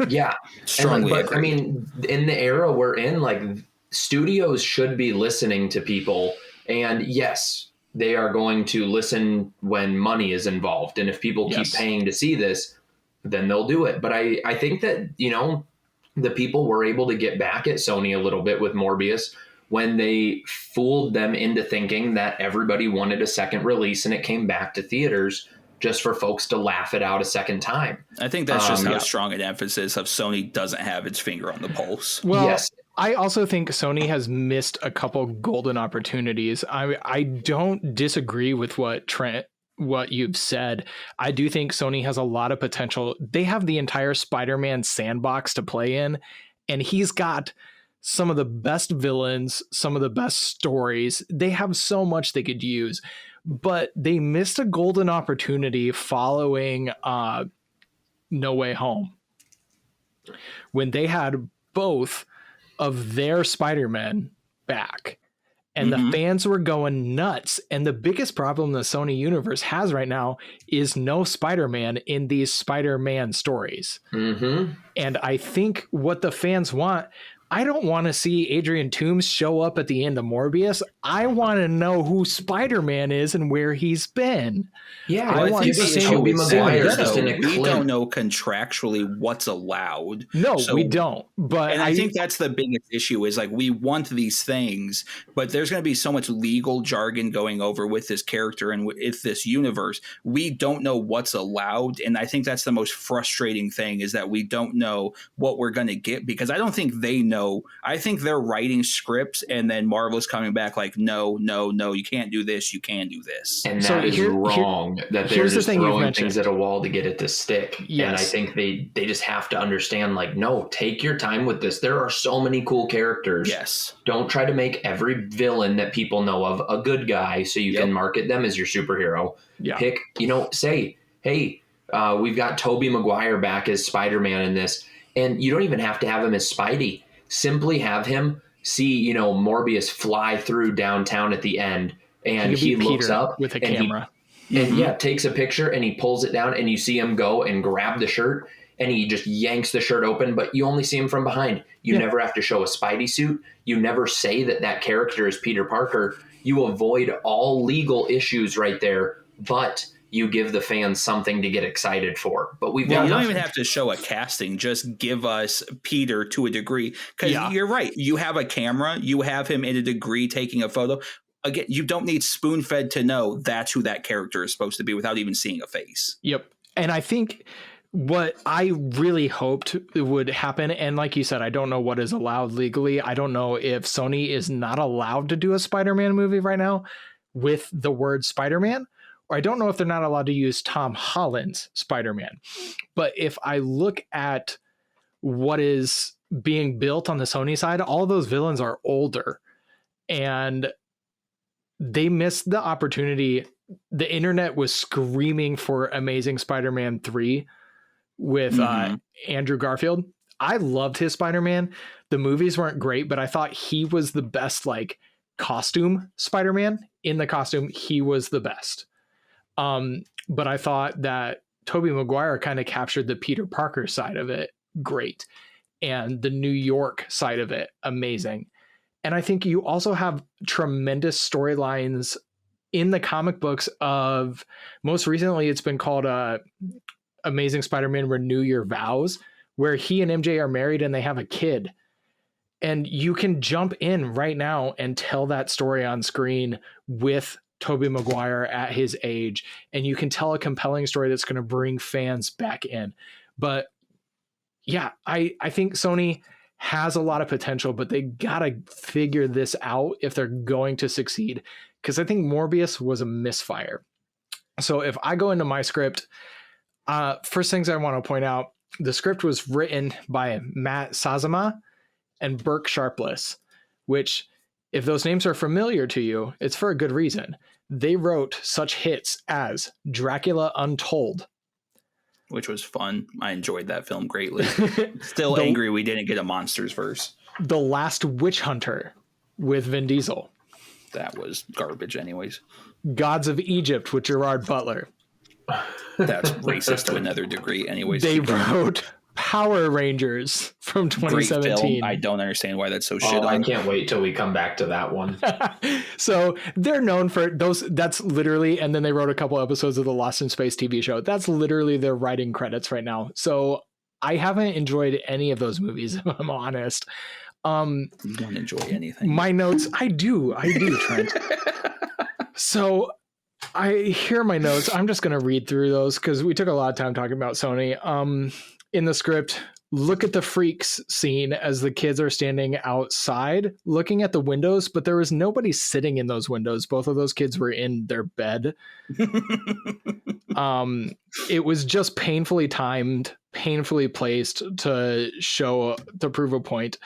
Yeah, strongly. But I mean, in the era we're in, like, studios should be listening to people, and yes, they are going to listen when money is involved. And if people keep paying to see this, then they'll do it. But I think that the people were able to get back at Sony a little bit with Morbius when they fooled them into thinking that everybody wanted a second release, and it came back to theaters just for folks to laugh it out a second time. I think that's just how strong an emphasis of Sony doesn't have its finger on the pulse. Well, yes. I also think Sony has missed a couple golden opportunities. I don't disagree with what you've said. I do think Sony has a lot of potential. They have the entire Spider-Man sandbox to play in, and he's got some of the best villains, some of the best stories. They have so much they could use. But they missed a golden opportunity following No Way Home, when they had both of their Spider-Men back, and the fans were going nuts. And the biggest problem the Sony universe has right now is no Spider-Man in these Spider-Man stories. And I think what the fans want, I don't want to see Adrian Toomes show up at the end of Morbius. I want to know who Spider-Man is and where he's been. Yeah, I want to see Tobey Maguire just in a We don't know contractually what's allowed. No, we don't. But I think that's the biggest issue is, like, we want these things, but there's going to be so much legal jargon going over with this character and with this universe. We don't know what's allowed. And I think that's the most frustrating thing, is that we don't know what we're going to get, because I don't think they know. I think they're writing scripts, and then Marvel's coming back like, no, you can't do this, you can do this. And that is wrong. That they're just throwing things at a wall to get it to stick. Yes. And I think they just have to understand, like, no, take your time with this. There are so many cool characters. Yes. Don't try to make every villain that people know of a good guy so you can market them as your superhero. Yeah. Pick, say, hey, we've got Tobey Maguire back as Spider-Man in this. And you don't even have to have him as Spidey. Simply have him see, Morbius fly through downtown at the end, and he looks up with a camera and takes a picture, and he pulls it down, and you see him go and grab the shirt, and he just yanks the shirt open, but you only see him from behind. You never have to show a Spidey suit. You never say that character is Peter Parker. You avoid all legal issues right there, but you give the fans something to get excited for. But you don't even have to show a casting. Just give us Peter to a degree. Because you're right. You have a camera. You have him in a degree taking a photo. Again, you don't need spoon-fed to know that's who that character is supposed to be without even seeing a face. Yep. And I think what I really hoped would happen, and like you said, I don't know what is allowed legally. I don't know if Sony is not allowed to do a Spider-Man movie right now with the word Spider-Man, or I don't know if they're not allowed to use Tom Holland's Spider-Man. But if I look at what is being built on the Sony side, all those villains are older, and they missed the opportunity. The internet was screaming for Amazing Spider-Man 3 with Andrew Garfield. I loved his Spider-Man. The movies weren't great, but I thought he was the best, like, costume Spider-Man. In the costume, he was the best. But I thought that Tobey Maguire kind of captured the Peter Parker side of it great, and the New York side of it amazing. And I think you also have tremendous storylines in the comic books of, most recently it's been called Amazing Spider-Man Renew Your Vows, where he and MJ are married and they have a kid. And you can jump in right now and tell that story on screen with Tobey Maguire at his age, and you can tell a compelling story that's going to bring fans back in. But yeah, I think Sony has a lot of potential, but they got to figure this out if they're going to succeed. Because I think Morbius was a misfire. So if I go into my script, first things I want to point out, the script was written by Matt Sazama and Burke Sharpless, which, if those names are familiar to you, it's for a good reason. They wrote such hits as Dracula Untold, which was fun. I enjoyed that film greatly. Still angry we didn't get a Monsters verse. The Last Witch Hunter with Vin Diesel. That was garbage anyways. Gods of Egypt with Gerard Butler. That's racist to another degree anyways. They wrote Power Rangers from 2017. Great film. I don't understand why that's so shit on. I can't wait till we come back to that one. So they're known for those. That's literally, and then they wrote a couple episodes of the Lost in Space TV show. That's literally their writing credits right now. So I haven't enjoyed any of those movies, if I'm honest. You don't enjoy anything. My notes, I do, Trent. So I hear my notes. I'm just going to read through those because we took a lot of time talking about Sony. In the script, look at the freaks scene as the kids are standing outside looking at the windows, but there was nobody sitting in those windows. Both of those kids were in their bed. It was just painfully timed, painfully placed to prove a point.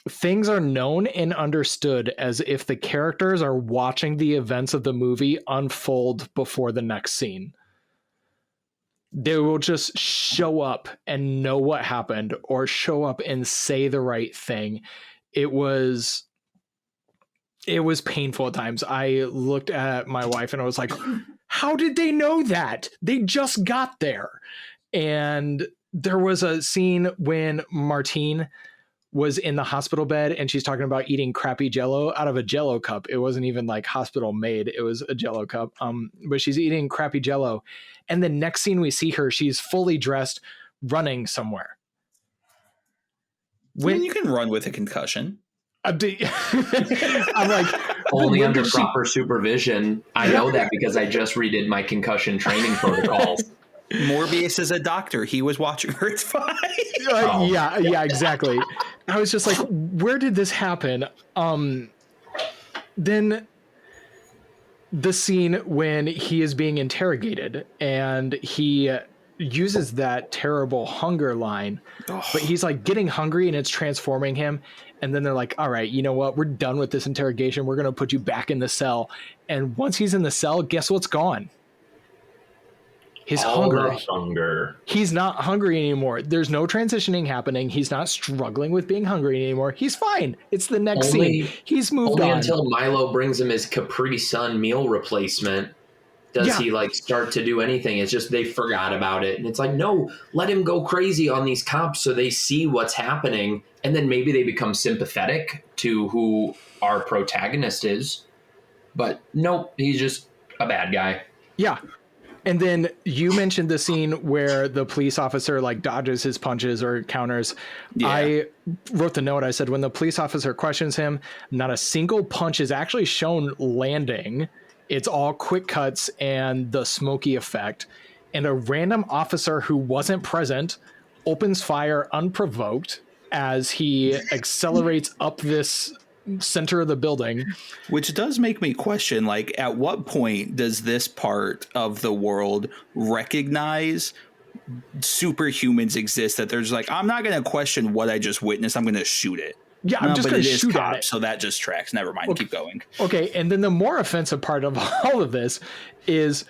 Things are known and understood as if the characters are watching the events of the movie unfold before the next scene. They will just show up and know what happened or show up and say the right thing. It was painful at times. I looked at my wife and I was like, how did they know that? They just got there. And there was a scene when Martine was in the hospital bed and she's talking about eating crappy Jello out of a Jello cup. It wasn't even like hospital made. It was a Jello cup. But she's eating crappy Jello. And the next scene we see her, she's fully dressed running somewhere. When you can run with a concussion. I'm like, only under proper supervision. I know that because I just redid my concussion training protocols. Morbius is a doctor. He was watching her. It's fine. Yeah, exactly. I was just like, where did this happen? Then the scene when he is being interrogated and he uses that terrible hunger line, but he's like getting hungry and it's transforming him. And then they're like, all right, you know what? We're done with this interrogation. We're going to put you back in the cell. And once he's in the cell, guess what's gone? His hunger. He's not hungry anymore. There's no transitioning happening. He's not struggling with being hungry anymore. He's fine. It's the next scene. He's moved on. Until Milo brings him his Capri Sun meal replacement does he like start to do anything. It's just they forgot about it. And it's like, no, let him go crazy on these cops so they see what's happening. And then maybe they become sympathetic to who our protagonist is. But nope, he's just a bad guy. Yeah. And then you mentioned the scene where the police officer like dodges his punches or counters. Yeah. I wrote the note. I said, when the police officer questions him, not a single punch is actually shown landing. It's all quick cuts and the smoky effect. And a random officer who wasn't present opens fire unprovoked as he accelerates up this center of the building, which does make me question, like, at what point does this part of the world recognize superhumans exist, that there's like, I'm not going to question what I just witnessed, I'm going to shoot it. Yeah, I'm just going to shoot at it. So that just tracks. Never mind. Okay. Keep going. Okay, and then the more offensive part of all of this is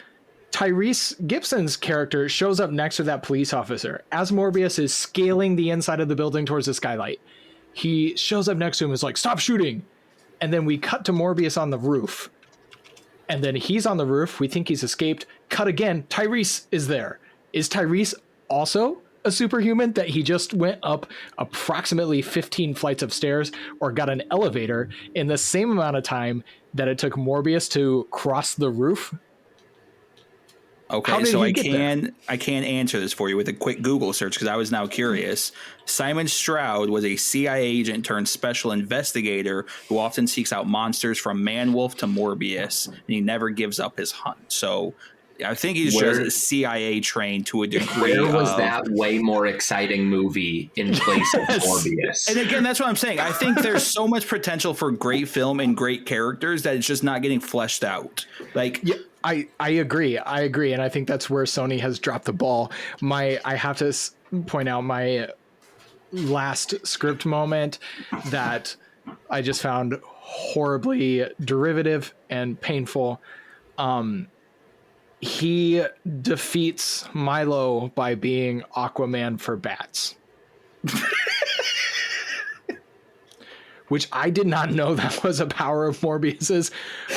Tyrese Gibson's character shows up next to that police officer as Morbius is scaling the inside of the building towards the skylight. He shows up next to him and is like, stop shooting. And then we cut to Morbius on the roof. And then he's on the roof. We think he's escaped. Cut again. Tyrese is there. Is Tyrese also a superhuman that he just went up approximately 15 flights of stairs or got an elevator in the same amount of time that it took Morbius to cross the roof? Okay, so I can answer this for you with a quick Google search because I was now curious. Simon Stroud was a CIA agent turned special investigator who often seeks out monsters from Man-Wolf to Morbius, and he never gives up his hunt. So I think he's just CIA trained to a degree. Where was that way more exciting movie in place of Morbius? And again, that's what I'm saying. I think there's so much potential for great film and great characters that it's just not getting fleshed out. Like, yeah, I agree. And I think that's where Sony has dropped the ball. I have to point out my last script moment that I just found horribly derivative and painful. He defeats Milo by being Aquaman for bats. Which I did not know that was a power of Morbius's,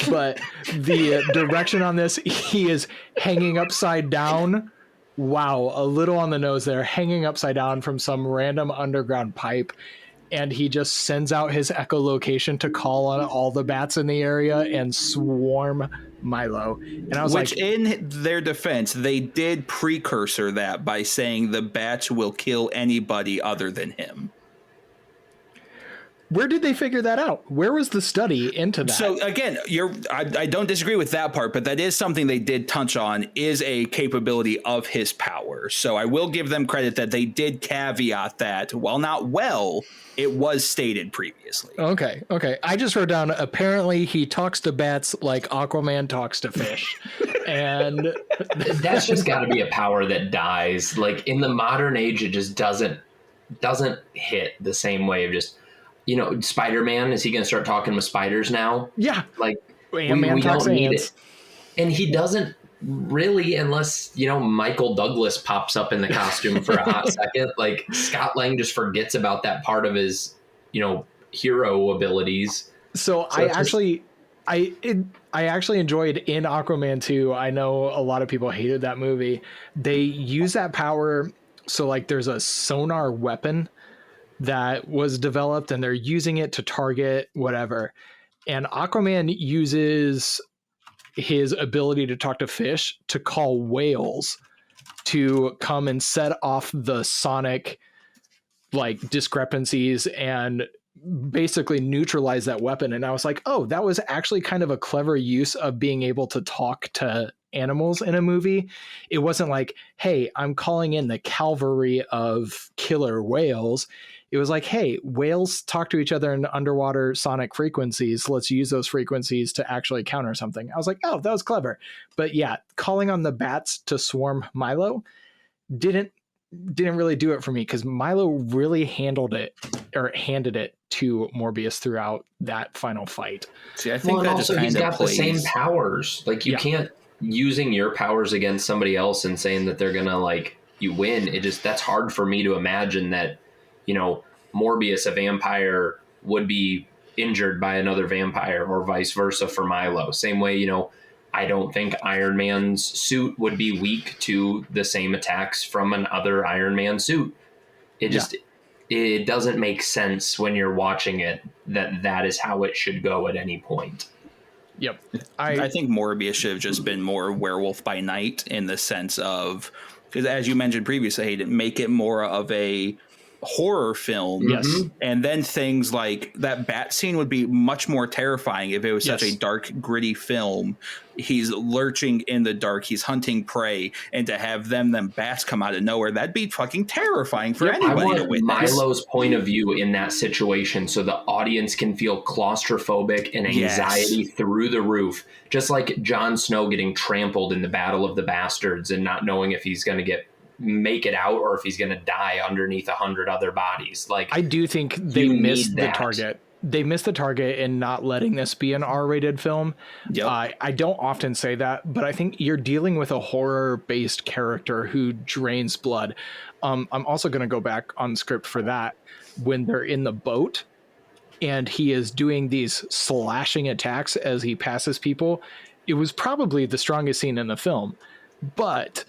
but the direction on this, he is hanging upside down. Wow, a little on the nose there, hanging upside down from some random underground pipe. And he just sends out his echolocation to call on all the bats in the area and swarm Milo. And I was in their defense, they did precursor that by saying the bats will kill anybody other than him. Where did they figure that out? Where was the study into that? So again, I don't disagree with that part, but that is something they did touch on, is a capability of his power. So I will give them credit that they did caveat that, while not well, it was stated previously. Okay. I just wrote down, apparently he talks to bats like Aquaman talks to fish. And that's just got to be a power that dies. Like in the modern age, it just doesn't hit the same way of just, you know, Spider-Man, is he going to start talking with spiders now? Yeah. Like we don't need it. And he doesn't really, unless, you know, Michael Douglas pops up in the costume for a hot second. Like Scott Lang just forgets about that part of his, you know, hero abilities. So I actually enjoyed in Aquaman 2. I know a lot of people hated that movie. They use that power. So like there's a sonar weapon that was developed and they're using it to target whatever. And Aquaman uses his ability to talk to fish to call whales to come and set off the sonic like discrepancies and basically neutralize that weapon. And I was like, oh, that was actually kind of a clever use of being able to talk to animals in a movie. It wasn't like, hey, I'm calling in the cavalry of killer whales. It was like, hey, whales talk to each other in underwater sonic frequencies. Let's use those frequencies to actually counter something. I was like, oh, that was clever. But yeah, calling on the bats to swarm Milo didn't really do it for me, because Milo really handed it to Morbius throughout that final fight. See, I think that also he's got the same powers. Like you can't using your powers against somebody else and saying that they're gonna like you win. That's hard for me to imagine that, you know, Morbius, a vampire, would be injured by another vampire or vice versa for Milo. Same way, you know, I don't think Iron Man's suit would be weak to the same attacks from another Iron Man suit. It doesn't make sense when you're watching it that is how it should go at any point. Yep. I think Morbius should have just been more Werewolf by Night in the sense of, because as you mentioned previously, Hayden, make it more of a horror film. Yes. And then things like that bat scene would be much more terrifying if it was such a dark, gritty film. He's lurching in the dark, he's hunting prey, and to have them bats come out of nowhere, that'd be fucking terrifying for anybody to witness. Milo's point of view in that situation, so the audience can feel claustrophobic and anxiety through the roof, just like Jon Snow getting trampled in the Battle of the Bastards and not knowing if he's going to make it out or if he's going to die underneath 100 other bodies. Like, I do think they missed the target. They missed the target in not letting this be an R-rated film. Yep. I don't often say that, but I think you're dealing with a horror-based character who drains blood. I'm also going to go back on script for that. When they're in the boat and he is doing these slashing attacks as he passes people, it was probably the strongest scene in the film. But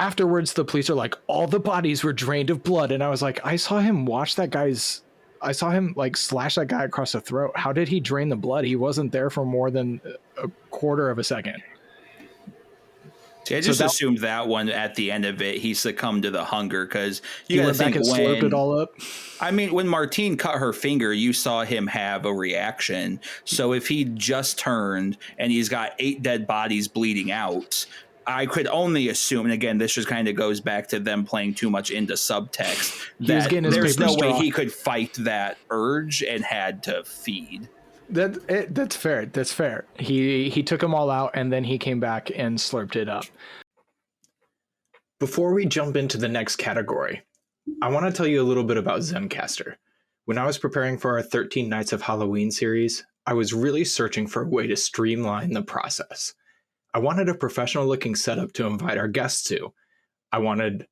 afterwards, the police are like, all the bodies were drained of blood. And I was like, I saw him like slash that guy across the throat. How did he drain the blood? He wasn't there for more than a quarter of a second. See, I just assumed that one at the end of it, he succumbed to the hunger because you went back and slurped it all up. I mean, when Martine cut her finger, you saw him have a reaction. So if he just turned and he's got 8 dead bodies bleeding out, I could only assume, and again, this just kind of goes back to them playing too much into subtext, that there's no way he could fight that urge and had to feed. That's fair. That's fair. He took them all out and then he came back and slurped it up. Before we jump into the next category, I want to tell you a little bit about Zencastr. When I was preparing for our 13 Nights of Halloween series, I was really searching for a way to streamline the process. I wanted a professional looking setup to invite our guests to. I wanted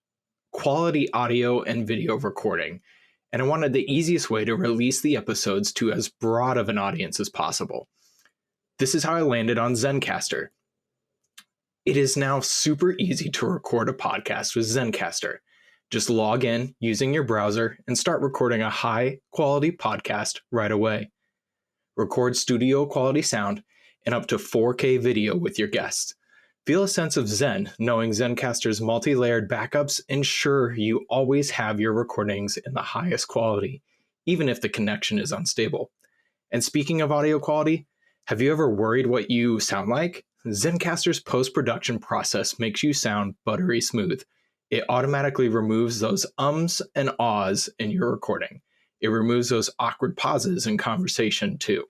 quality audio and video recording. And I wanted the easiest way to release the episodes to as broad of an audience as possible. This is how I landed on Zencastr. It is now super easy to record a podcast with Zencastr. Just log in using your browser and start recording a high-quality podcast right away. Record studio quality sound and up to 4K video with your guests. Feel a sense of zen knowing Zencastr's multi-layered backups ensure you always have your recordings in the highest quality, even if the connection is unstable. And speaking of audio quality, have you ever worried what you sound like? Zencastr's post-production process makes you sound buttery smooth. It automatically removes those ums and ahs in your recording. It removes those awkward pauses in conversation too.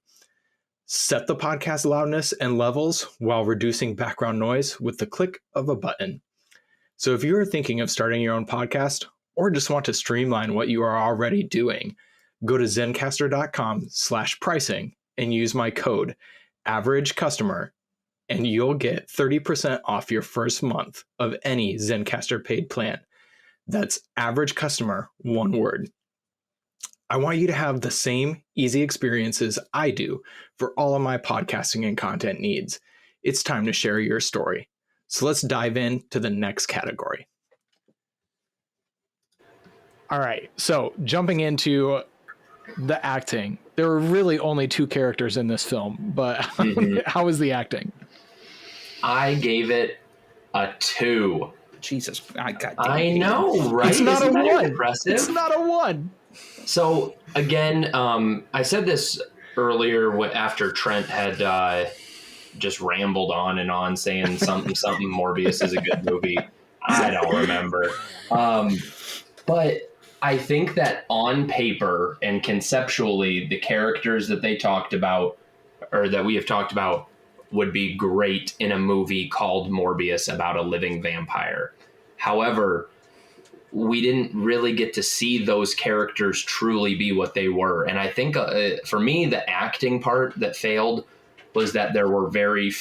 Set the podcast loudness and levels while reducing background noise with the click of a button. So if you are thinking of starting your own podcast or just want to streamline what you are already doing, go to zencastr.com/pricing and use my code AVERAGECUSTOMER and you'll get 30% off your first month of any Zencastr paid plan. That's average customer, one word. I want you to have the same easy experiences I do for all of my podcasting and content needs. It's time to share your story. So let's dive into the next category. All right, so jumping into the acting. There were really only 2 characters in this film, but how was the acting? I gave it a 2. Jesus, I know, right? It's not a 1. Impressive? It's not a 1. So again, I said this earlier after Trent had just rambled on and on saying something Morbius is a good movie. I don't remember. But I think that on paper and conceptually, the characters that they talked about or that we have talked about would be great in a movie called Morbius about a living vampire. However, we didn't really get to see those characters truly be what they were. And I think for me, the acting part that failed was that there were very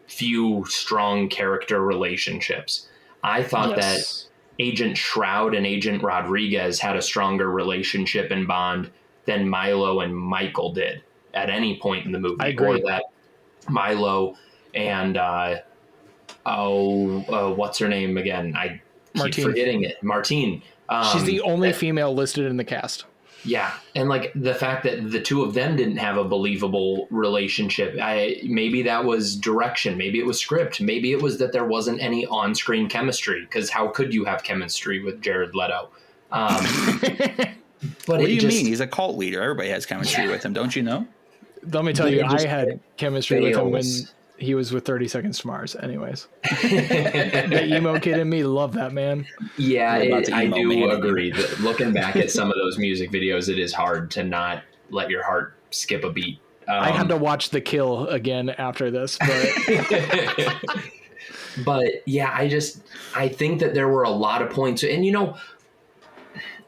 few strong character relationships. I thought that Agent Shroud and Agent Rodriguez had a stronger relationship and bond than Milo and Michael did at any point in the movie. I agree. Or that Milo and, what's her name again? I keep forgetting it. Martine. She's the only female listed in the cast. Yeah. And like the fact that the 2 of them didn't have a believable relationship, maybe that was direction. Maybe it was script. Maybe it was that there wasn't any on-screen chemistry, because how could you have chemistry with Jared Leto? But what do you mean? He's a cult leader. Everybody has chemistry with him. Don't you know? Let me tell you, I had chemistry with him when he was with 30 Seconds to Mars. Anyways, the emo kid in me loved that man. Yeah, I do agree that looking back at some of those music videos, it is hard to not let your heart skip a beat. I had to watch The Kill again after this, but but yeah, I think that there were a lot of points, and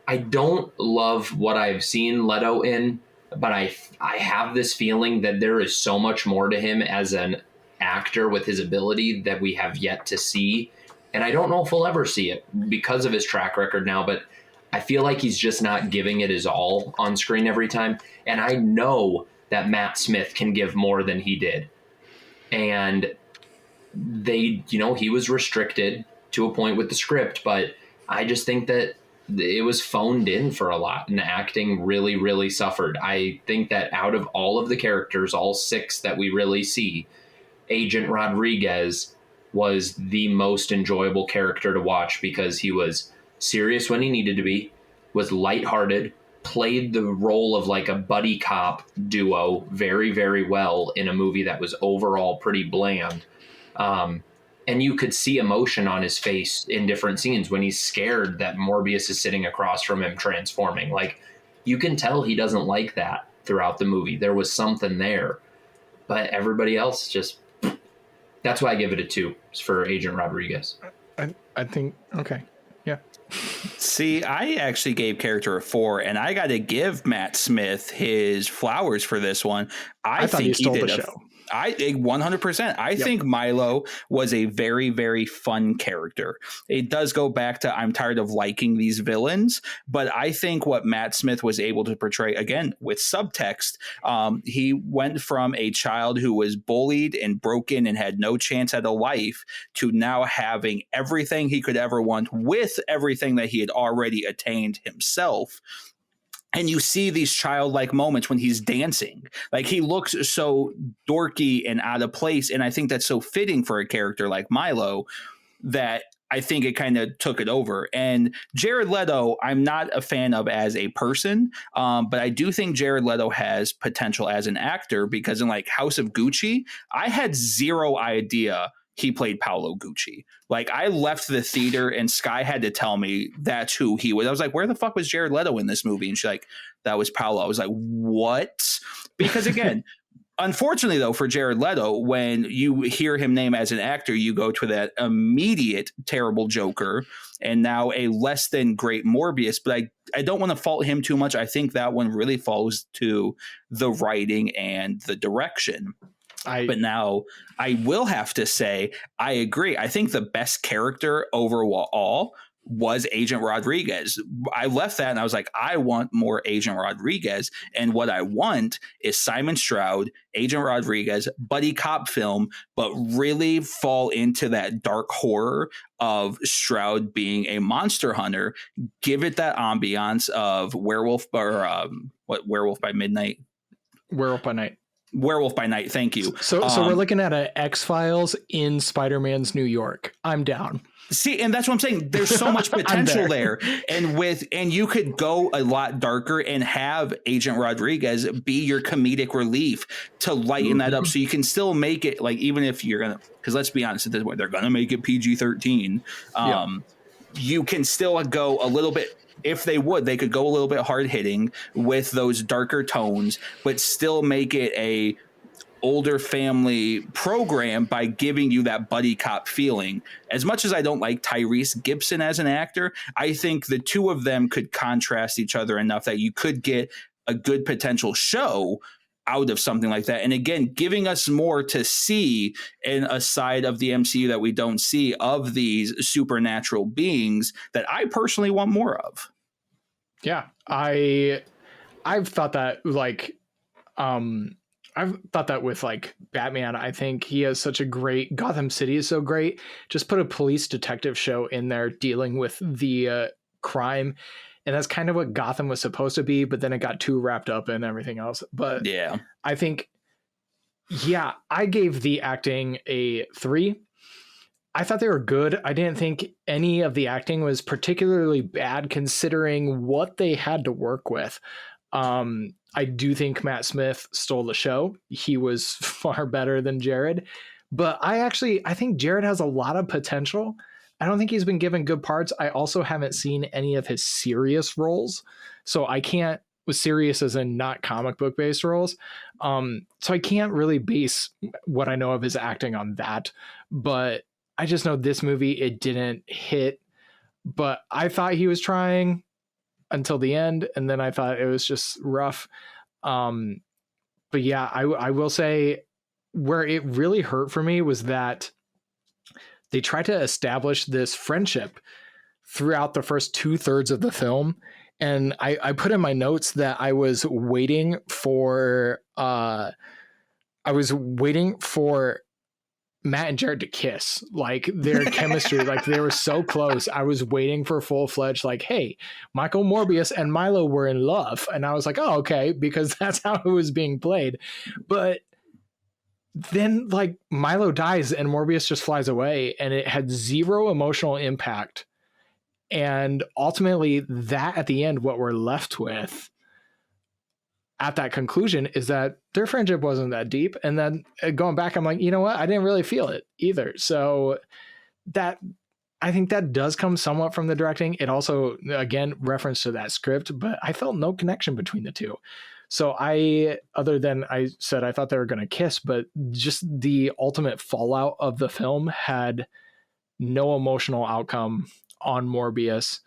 I don't love what I've seen Leto in, but I have this feeling that there is so much more to him as an actor with his ability that we have yet to see. And I don't know if we'll ever see it because of his track record now, but I feel like he's just not giving it his all on screen every time. And I know that Matt Smith can give more than he did. And he was restricted to a point with the script, but I just think that it was phoned in for a lot, and the acting really, really suffered. I think that out of all of the characters, all 6 that we really see, Agent Rodriguez was the most enjoyable character to watch because he was serious when he needed to be, was lighthearted, played the role of like a buddy cop duo very, very well in a movie that was overall pretty bland. And you could see emotion on his face in different scenes when he's scared that Morbius is sitting across from him transforming. Like, you can tell he doesn't like that throughout the movie. There was something there. But everybody else just... That's why I give it a 2 for Agent Rodriguez. I think, okay. Yeah. See, I actually gave character a 4, and I got to give Matt Smith his flowers for this one. I thought think he stole the show. 100%. I think Milo was a very, very fun character. It does go back to I'm tired of liking these villains, but I think what Matt Smith was able to portray, again, with subtext, he went from a child who was bullied and broken and had no chance at a life to now having everything he could ever want with everything that he had already attained himself. And you see these childlike moments when he's dancing. Like, he looks so dorky and out of place. And I think that's so fitting for a character like Milo that I think it kind of took it over. And Jared Leto, I'm not a fan of as a person, but I do think Jared Leto has potential as an actor, because in like House of Gucci, I had zero idea he played Paolo Gucci. Like, I left the theater and Sky had to tell me that's who he was. I was like, where the fuck was Jared Leto in this movie? And she's like, that was Paolo. I was like, what? Because again, unfortunately though, for Jared Leto, when you hear him name as an actor, you go to that immediate terrible Joker and now a less than great Morbius. But I don't want to fault him too much. I think that one really falls to the writing and the direction. But now I will have to say, I agree. I think the best character overall was Agent Rodriguez. I left that and I was like, I want more Agent Rodriguez. And what I want is Simon Stroud, Agent Rodriguez, buddy cop film, but really fall into that dark horror of Stroud being a monster hunter. Give it that ambiance of Werewolf or Werewolf by Midnight? Werewolf by Night. Werewolf by Night. Thank you. So we're looking at a X-Files in Spider-Man's New York. I'm down. See, and that's what I'm saying. There's so much potential there. And you could go a lot darker and have Agent Rodriguez be your comedic relief to lighten that up. So you can still make it, like, even if you're going to, because let's be honest, at this point, they're going to make it PG-13. You can still go a little bit. If they would, they could go a little bit hard hitting with those darker tones, but still make it a older family program by giving you that buddy cop feeling. As much as I don't like Tyrese Gibson as an actor, I think the two of them could contrast each other enough that you could get a good potential show out of something like that. And again, giving us more to see in a side of the MCU that we don't see of these supernatural beings that I personally want more of. Yeah, I've thought that, like, I've thought that with like Batman. I think he has such a great, Gotham City is so great. Just put a police detective show in there dealing with the crime. And that's kind of what Gotham was supposed to be, but then it got too wrapped up in everything else. But yeah, I think, yeah, I gave the acting a 3. I thought they were good. I didn't think any of the acting was particularly bad considering what they had to work with. I do think Matt Smith stole the show. He was far better than Jared, but I think Jared has a lot of potential. I don't think he's been given good parts. I also haven't seen any of his serious roles. So I can't, with serious as in not comic book based roles. So I can't really base what I know of his acting on that, but I just know this movie, it didn't hit, but I thought he was trying until the end. And then I thought it was just rough. But yeah, I will say where it really hurt for me was that they tried to establish this friendship throughout the first 2/3 of the film. And I put in my notes that I was waiting for Matt and Jared to kiss, like their chemistry, like they were so close. I was waiting for full-fledged, like, hey, Michael Morbius and Milo were in love. And I was like, oh, okay, because that's how it was being played. But then like Milo dies and Morbius just flies away, and it had zero emotional impact. And ultimately, that at the end, what we're left with at that conclusion is that their friendship wasn't that deep. And then going back, I'm like, you know what? I didn't really feel it either. So that, I think that does come somewhat from the directing. It also, again, reference to that script, but I felt no connection between the two. So other than I said, I thought they were going to kiss, but just the ultimate fallout of the film had no emotional outcome on Morbius.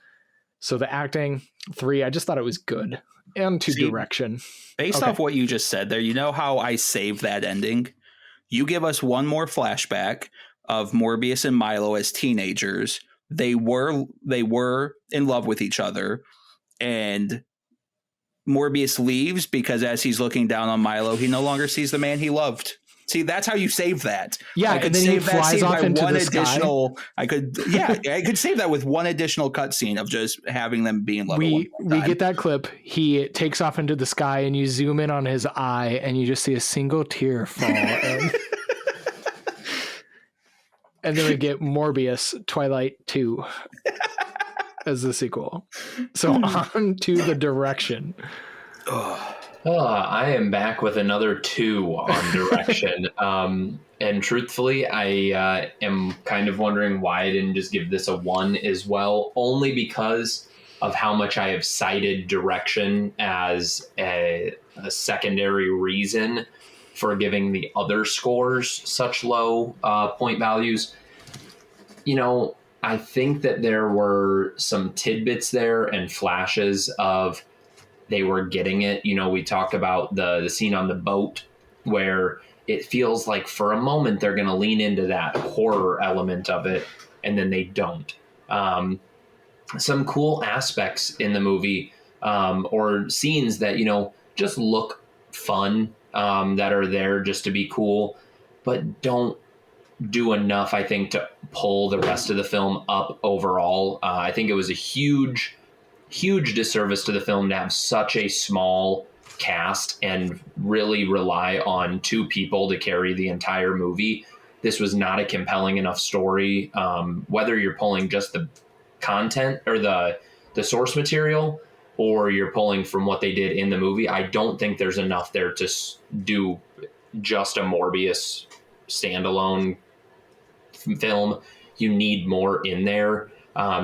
So the acting, 3, I just thought it was good. And 2, direction. Based off what you just said there, you know how I saved that ending? You give us one more flashback of Morbius and Milo as teenagers. They were in love with each other, and Morbius leaves because as he's looking down on Milo, he no longer sees the man he loved. See, that's how you save that. Yeah, and then he flies off into the sky. I could save that with one additional cutscene of just having them be in love. We get that clip. He takes off into the sky, and you zoom in on his eye, and you just see a single tear fall. And then we get Morbius Twilight 2 as the sequel. So on to the direction. I am back with another 2 on direction. And truthfully, I am kind of wondering why I didn't just give this a 1 as well, only because of how much I have cited direction as a secondary reason for giving the other scores such low point values. You know, I think that there were some tidbits there and flashes of they were getting it. You know, we talked about the scene on the boat where it feels like for a moment they're going to lean into that horror element of it, and then they don't. Some cool aspects in the movie or scenes that, you know, just look fun, that are there just to be cool, but don't do enough, I think, to pull the rest of the film up overall. I think it was a huge disservice to the film to have such a small cast and really rely on 2 people to carry the entire movie. This was not a compelling enough story. Whether you're pulling just the content or the source material, or you're pulling from what they did in the movie, I don't think there's enough there to do just a Morbius standalone film. You need more in there.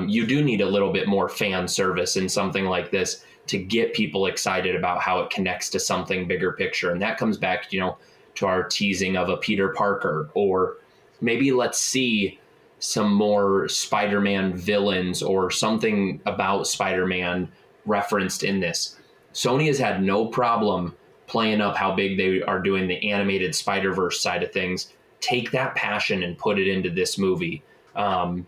You do need a little bit more fan service in something like this to get people excited about how it connects to something bigger picture. And that comes back, you know, to our teasing of a Peter Parker, or maybe let's see some more Spider-Man villains or something about Spider-Man referenced in this. Sony has had no problem playing up how big they are doing the animated Spider-Verse side of things. Take that passion and put it into this movie. And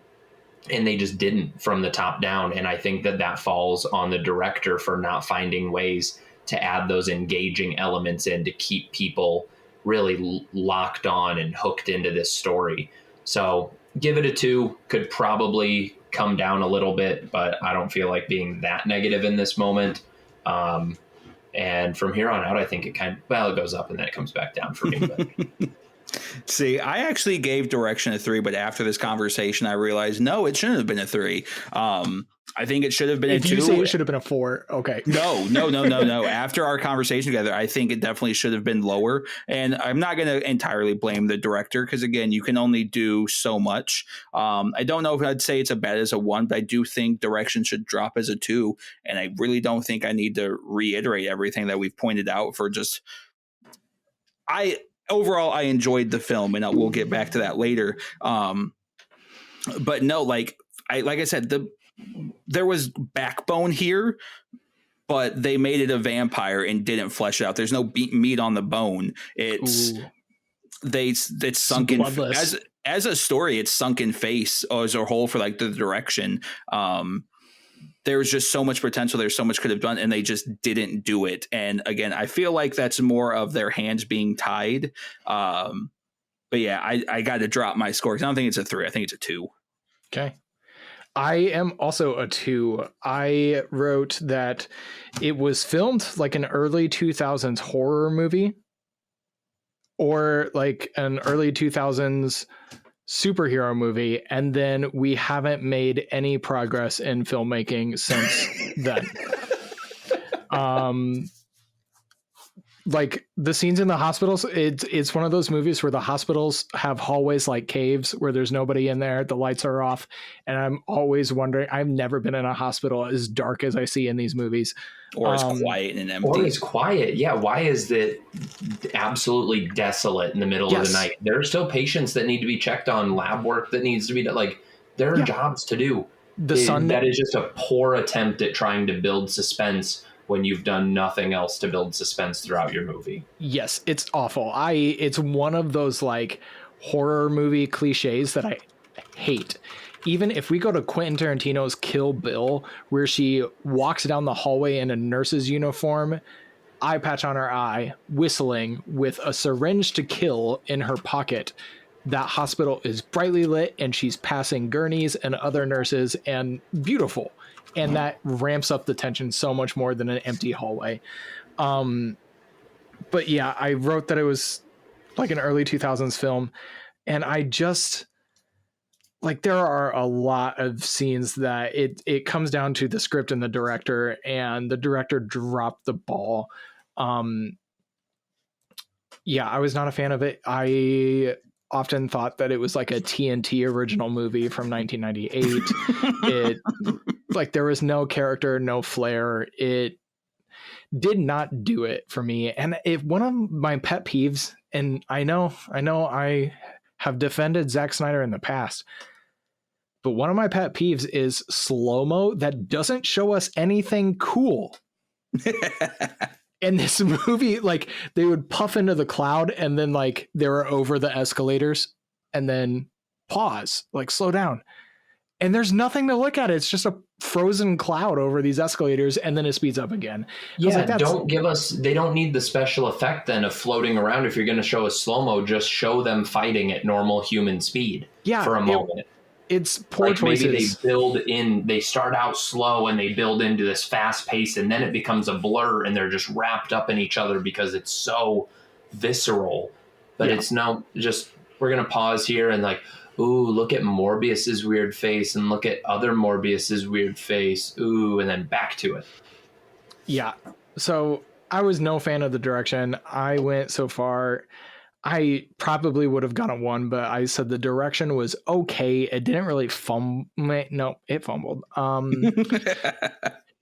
they just didn't from the top down. And I think that falls on the director for not finding ways to add those engaging elements in to keep people really locked on and hooked into this story. So give it a 2. Could probably come down a little bit, but I don't feel like being that negative in this moment. And from here on out, I think it it goes up and then it comes back down for me. But. See, I actually gave direction a 3, but after this conversation, I realized, no, it shouldn't have been a 3. I think it should have been a 2. You say it should have been a 4. Okay. No. After our conversation together, I think it definitely should have been lower. And I'm not going to entirely blame the director because, again, you can only do so much. I don't know if I'd say it's as bad as a 1, but I do think direction should drop as a 2. And I really don't think I need to reiterate everything that we've pointed out for just overall, I enjoyed the film, and we'll get back to that later. But no, like I said, there was backbone here, but they made it a vampire and didn't flesh it out. There's no meat on the bone. It's sunken as a story. It's sunken face as a whole for like the direction. There's just so much potential. There's so much could have done, and they just didn't do it. And again, I feel like that's more of their hands being tied. But yeah, I got to drop my score because I don't think it's a 3. I think it's a 2. Okay. I am also a 2. I wrote that it was filmed like an early 2000s horror movie. or like an early 2000s superhero movie, and then we haven't made any progress in filmmaking since then. Like the scenes in the hospitals, it's one of those movies where the hospitals have hallways like caves where there's nobody in there, the lights are off, and I'm always wondering, I've never been in a hospital as dark as I see in these movies, or as quiet and empty. Or as quiet. Yeah, why is it absolutely desolate in the middle of the night? There are still patients that need to be checked on, lab work that needs to be done. Like, there are jobs to do. That is just a poor attempt at trying to build suspense when you've done nothing else to build suspense throughout your movie. Yes, it's awful. It's one of those like horror movie cliches that I hate. Even if we go to Quentin Tarantino's Kill Bill, where she walks down the hallway in a nurse's uniform, eye patch on her eye, whistling with a syringe to kill in her pocket, that hospital is brightly lit and she's passing gurneys and other nurses, and beautiful. And that ramps up the tension so much more than an empty hallway. But yeah, I wrote that it was like an early 2000s film. And I just like, there are a lot of scenes that it comes down to the script and the director dropped the ball. Yeah, I was not a fan of it. I often thought that it was like a TNT original movie from 1998. Like there was no character, no flair. It did not do it for me. And one of my pet peeves, and I know I have defended Zack Snyder in the past, but one of my pet peeves is slow-mo that doesn't show us anything cool. In this movie, like they would puff into the cloud and then like they were over the escalators and then pause, like slow down. And there's nothing to look at. It's just a frozen cloud over these escalators, and then it speeds up again. Yeah, like, they don't need the special effect then of floating around. If you're going to show a slow-mo, just show them fighting at normal human speed for a moment. It's poor like choices. Maybe they start out slow and they build into this fast pace, and then it becomes a blur and they're just wrapped up in each other because it's so visceral. But it's no, just, we're going to pause here and like, ooh, look at Morbius's weird face and look at other Morbius's weird face. Ooh, and then back to it. Yeah. So I was no fan of the direction. I went so far. I probably would have gone a 1, but I said the direction was okay. It didn't really fumble. No, it fumbled.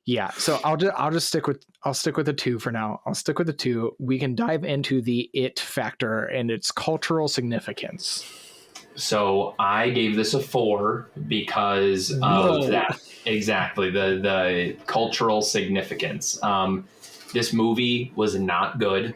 Yeah. So I'll stick with the 2 for now. I'll stick with the 2. We can dive into the it factor and its cultural significance. So I gave this a 4 because of that. Exactly. The cultural significance. This movie was not good.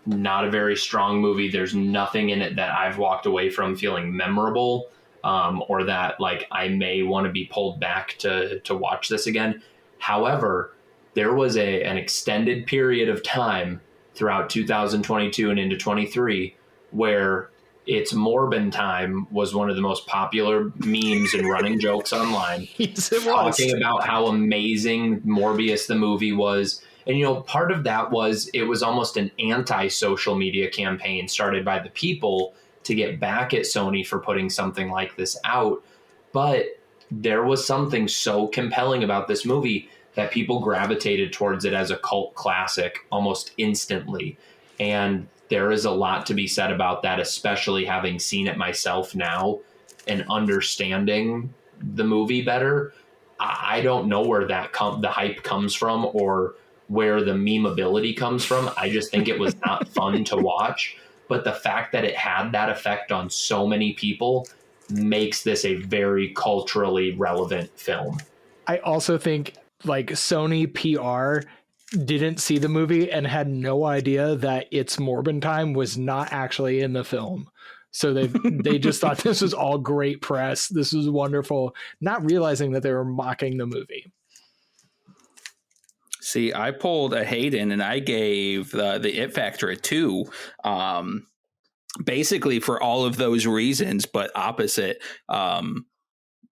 Not a very strong movie. There's nothing in it that I've walked away from feeling memorable, or that like I may want to be pulled back to watch this again. However, there was an extended period of time throughout 2022 and into 23 where It's Morbin Time was one of the most popular memes and running jokes online. Yes, it was. Talking about how amazing Morbius the movie was. And, you know, part of that was it was almost an anti-social media campaign started by the people to get back at Sony for putting something like this out. But there was something so compelling about this movie that people gravitated towards it as a cult classic almost instantly. And there is a lot to be said about that, especially having seen it myself now and understanding the movie better. I don't know where the hype comes from or where the memeability comes from. I just think it was not fun to watch. But the fact that it had that effect on so many people makes this a very culturally relevant film. I also think like Sony PR didn't see the movie and had no idea that It's Morbin Time was not actually in the film. So they just thought this was all great press. This was wonderful, not realizing that they were mocking the movie. See, I pulled a Hayden and I gave the It Factor a 2, basically for all of those reasons, but opposite.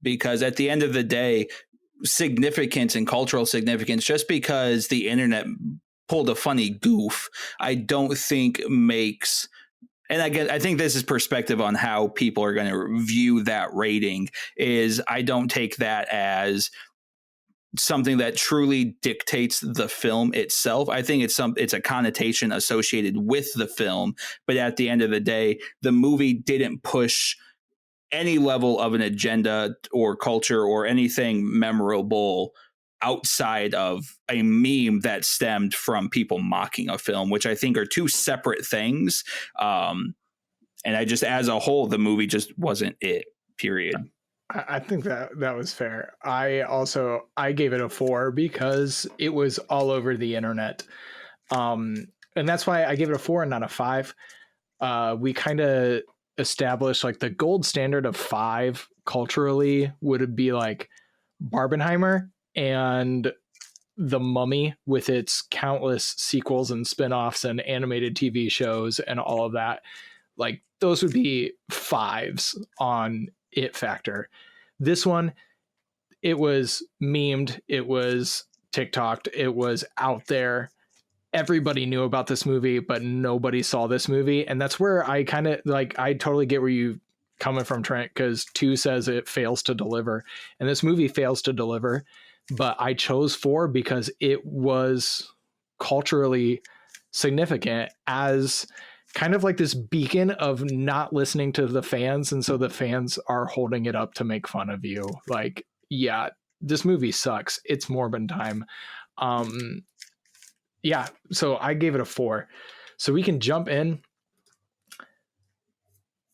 Because at the end of the day, significance and cultural significance, just because the internet pulled a funny goof, I don't think makes. And again, I think this is perspective on how people are going to view that rating. Is I don't take that as something that truly dictates the film itself. I think it's a connotation associated with the film, but at the end of the day, the movie didn't push any level of an agenda or culture or anything memorable outside of a meme that stemmed from people mocking a film, which I think are two separate things. And I just, as a whole, the movie just wasn't it, period. I think that was fair. I gave it a 4 because it was all over the internet. And that's why I gave it a 4 and not a 5. We kind of established like the gold standard of 5 culturally would be like Barbenheimer and The Mummy with its countless sequels and spin-offs and animated TV shows and all of that. Like those would be 5s on it factor. This one, it was memed, it was TikToked, it was out there. Everybody knew about this movie, but nobody saw this movie. And that's where I kind of like, I totally get where you coming from, Trent, because 2 says it fails to deliver. And this movie fails to deliver. But I chose 4 because it was culturally significant as kind of like this beacon of not listening to the fans. And so the fans are holding it up to make fun of you. Like, yeah, this movie sucks. It's Morbin time. Yeah, so I gave it a 4. So we can jump in.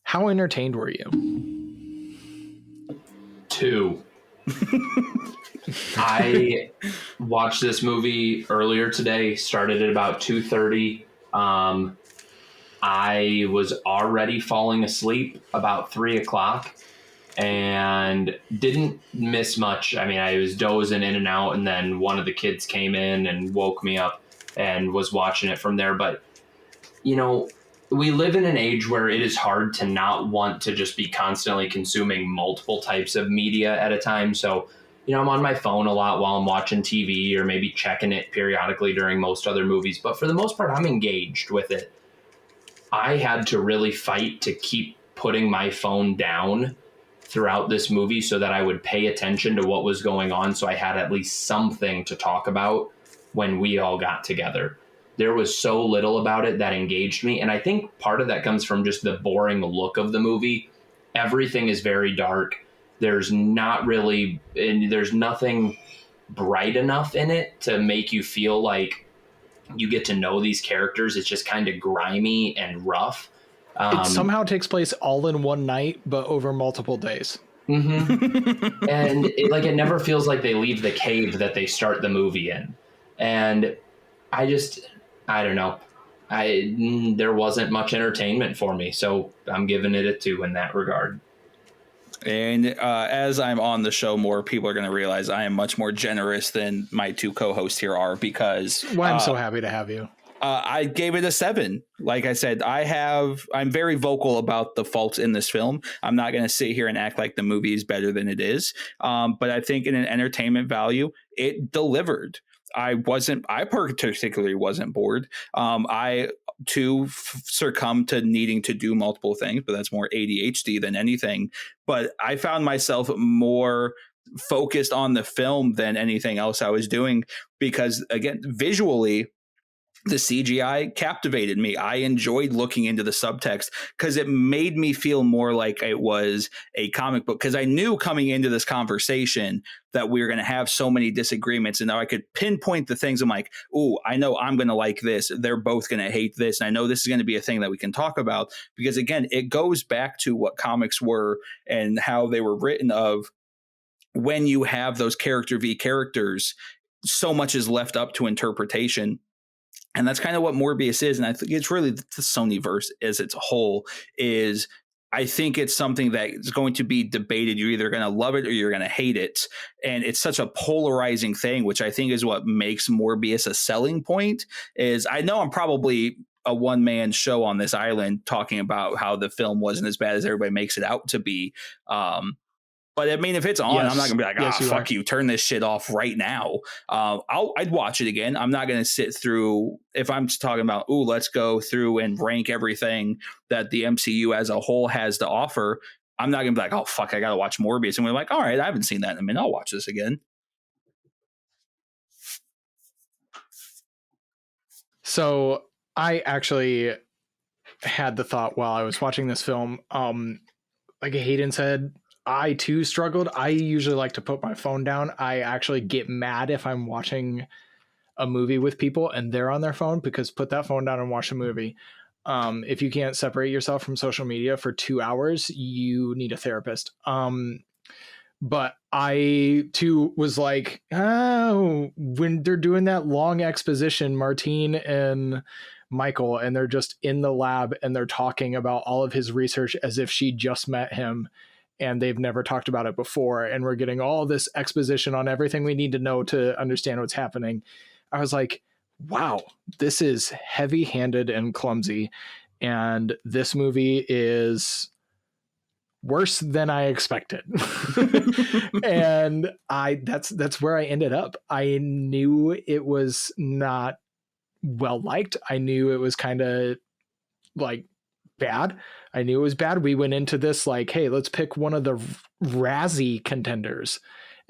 How entertained were you? 2. I watched this movie earlier today, started at about 2:30. I was already falling asleep about 3 o'clock and didn't miss much. I mean, I was dozing in and out, and then one of the kids came in and woke me up and was watching it from there. But, you know, we live in an age where it is hard to not want to just be constantly consuming multiple types of media at a time. So, you know, I'm on my phone a lot while I'm watching TV or maybe checking it periodically during most other movies. But for the most part, I'm engaged with it. I had to really fight to keep putting my phone down throughout this movie so that I would pay attention to what was going on. So I had at least something to talk about when we all got together. There was so little about it that engaged me. And I think part of that comes from just the boring look of the movie. Everything is very dark. There's not really, and there's nothing bright enough in it to make you feel like you get to know these characters. It's just kind of grimy and rough. It somehow takes place all in one night, but over multiple days. Mm-hmm. And it never feels like they leave the cave that they start the movie in. And I don't know. There wasn't much entertainment for me. So I'm giving it a 2 in that regard. And as I'm on the show more, people are going to realize I am much more generous than my 2 co-hosts here are because... Well, I'm so happy to have you. I gave it a 7. Like I said, I'm very vocal about the faults in this film. I'm not going to sit here and act like the movie is better than it is. But I think in an entertainment value, it delivered. I particularly wasn't bored. I too succumbed to needing to do multiple things, but that's more ADHD than anything. But I found myself more focused on the film than anything else I was doing because, again, visually, the CGI captivated me. I enjoyed looking into the subtext because it made me feel more like it was a comic book. Because I knew coming into this conversation that we were going to have so many disagreements, and now I could pinpoint the things. I'm like, "Ooh, I know I'm going to like this. They're both going to hate this." And I know this is going to be a thing that we can talk about because, again, it goes back to what comics were and how they were written. Of when you have those character v characters, so much is left up to interpretation. And that's kind of what Morbius is. And I think it's really the Sonyverse as its whole is, I think it's something that is going to be debated. You're either going to love it or you're going to hate it. And it's such a polarizing thing, which I think is what makes Morbius a selling point. Is I know I'm probably a one-man show on this island talking about how the film wasn't as bad as everybody makes it out to be. But I mean, if it's on, Yes. I'm not gonna be like, Yes, you fuck are. you, turn this shit off right now. I'd watch it again. I'm not gonna sit through, if I'm talking about, let's go through and rank everything that the MCU as a whole has to offer. I'm not gonna be like, oh fuck, I gotta watch Morbius. And we're like, all right, I haven't seen that in a minute. I'll watch this again. So I actually had the thought while I was watching this film, like Hayden said, I too struggled. I usually like to put my phone down. I actually get mad if I'm watching a movie with people and they're on their phone, because put that phone down and watch a movie. If you can't separate yourself from social media for 2 hours, you need a therapist. But I too was like, oh, when they're doing that long exposition, Martine and Michael, and they're just in the lab and they're talking about all of his research as if she just met him and they've never talked about it before. And we're getting all this exposition on everything we need to know to understand what's happening. I was like, wow, this is heavy handed and clumsy. And this movie is worse than I expected. And that's where I ended up. I knew it was not well liked. I knew it was kind of like bad. I knew it was bad. We went into this like, hey, let's pick one of the Razzie contenders.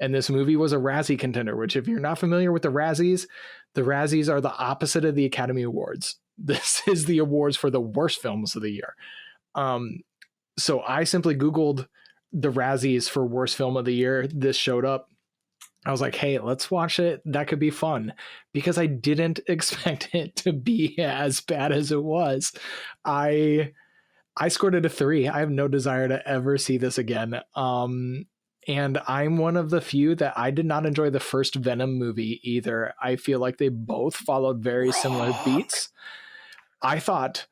And this movie was a Razzie contender, which if you're not familiar with the Razzies are the opposite of the Academy Awards. This is the awards for the worst films of the year. So I simply Googled the Razzies for worst film of the year. This showed up. I was like, hey, let's watch it. That could be fun, because I didn't expect it to be as bad as it was. I scored it a 3. I have no desire to ever see this again. And I'm one of the few that I did not enjoy the first Venom movie either. I feel like they both followed very similar beats. I thought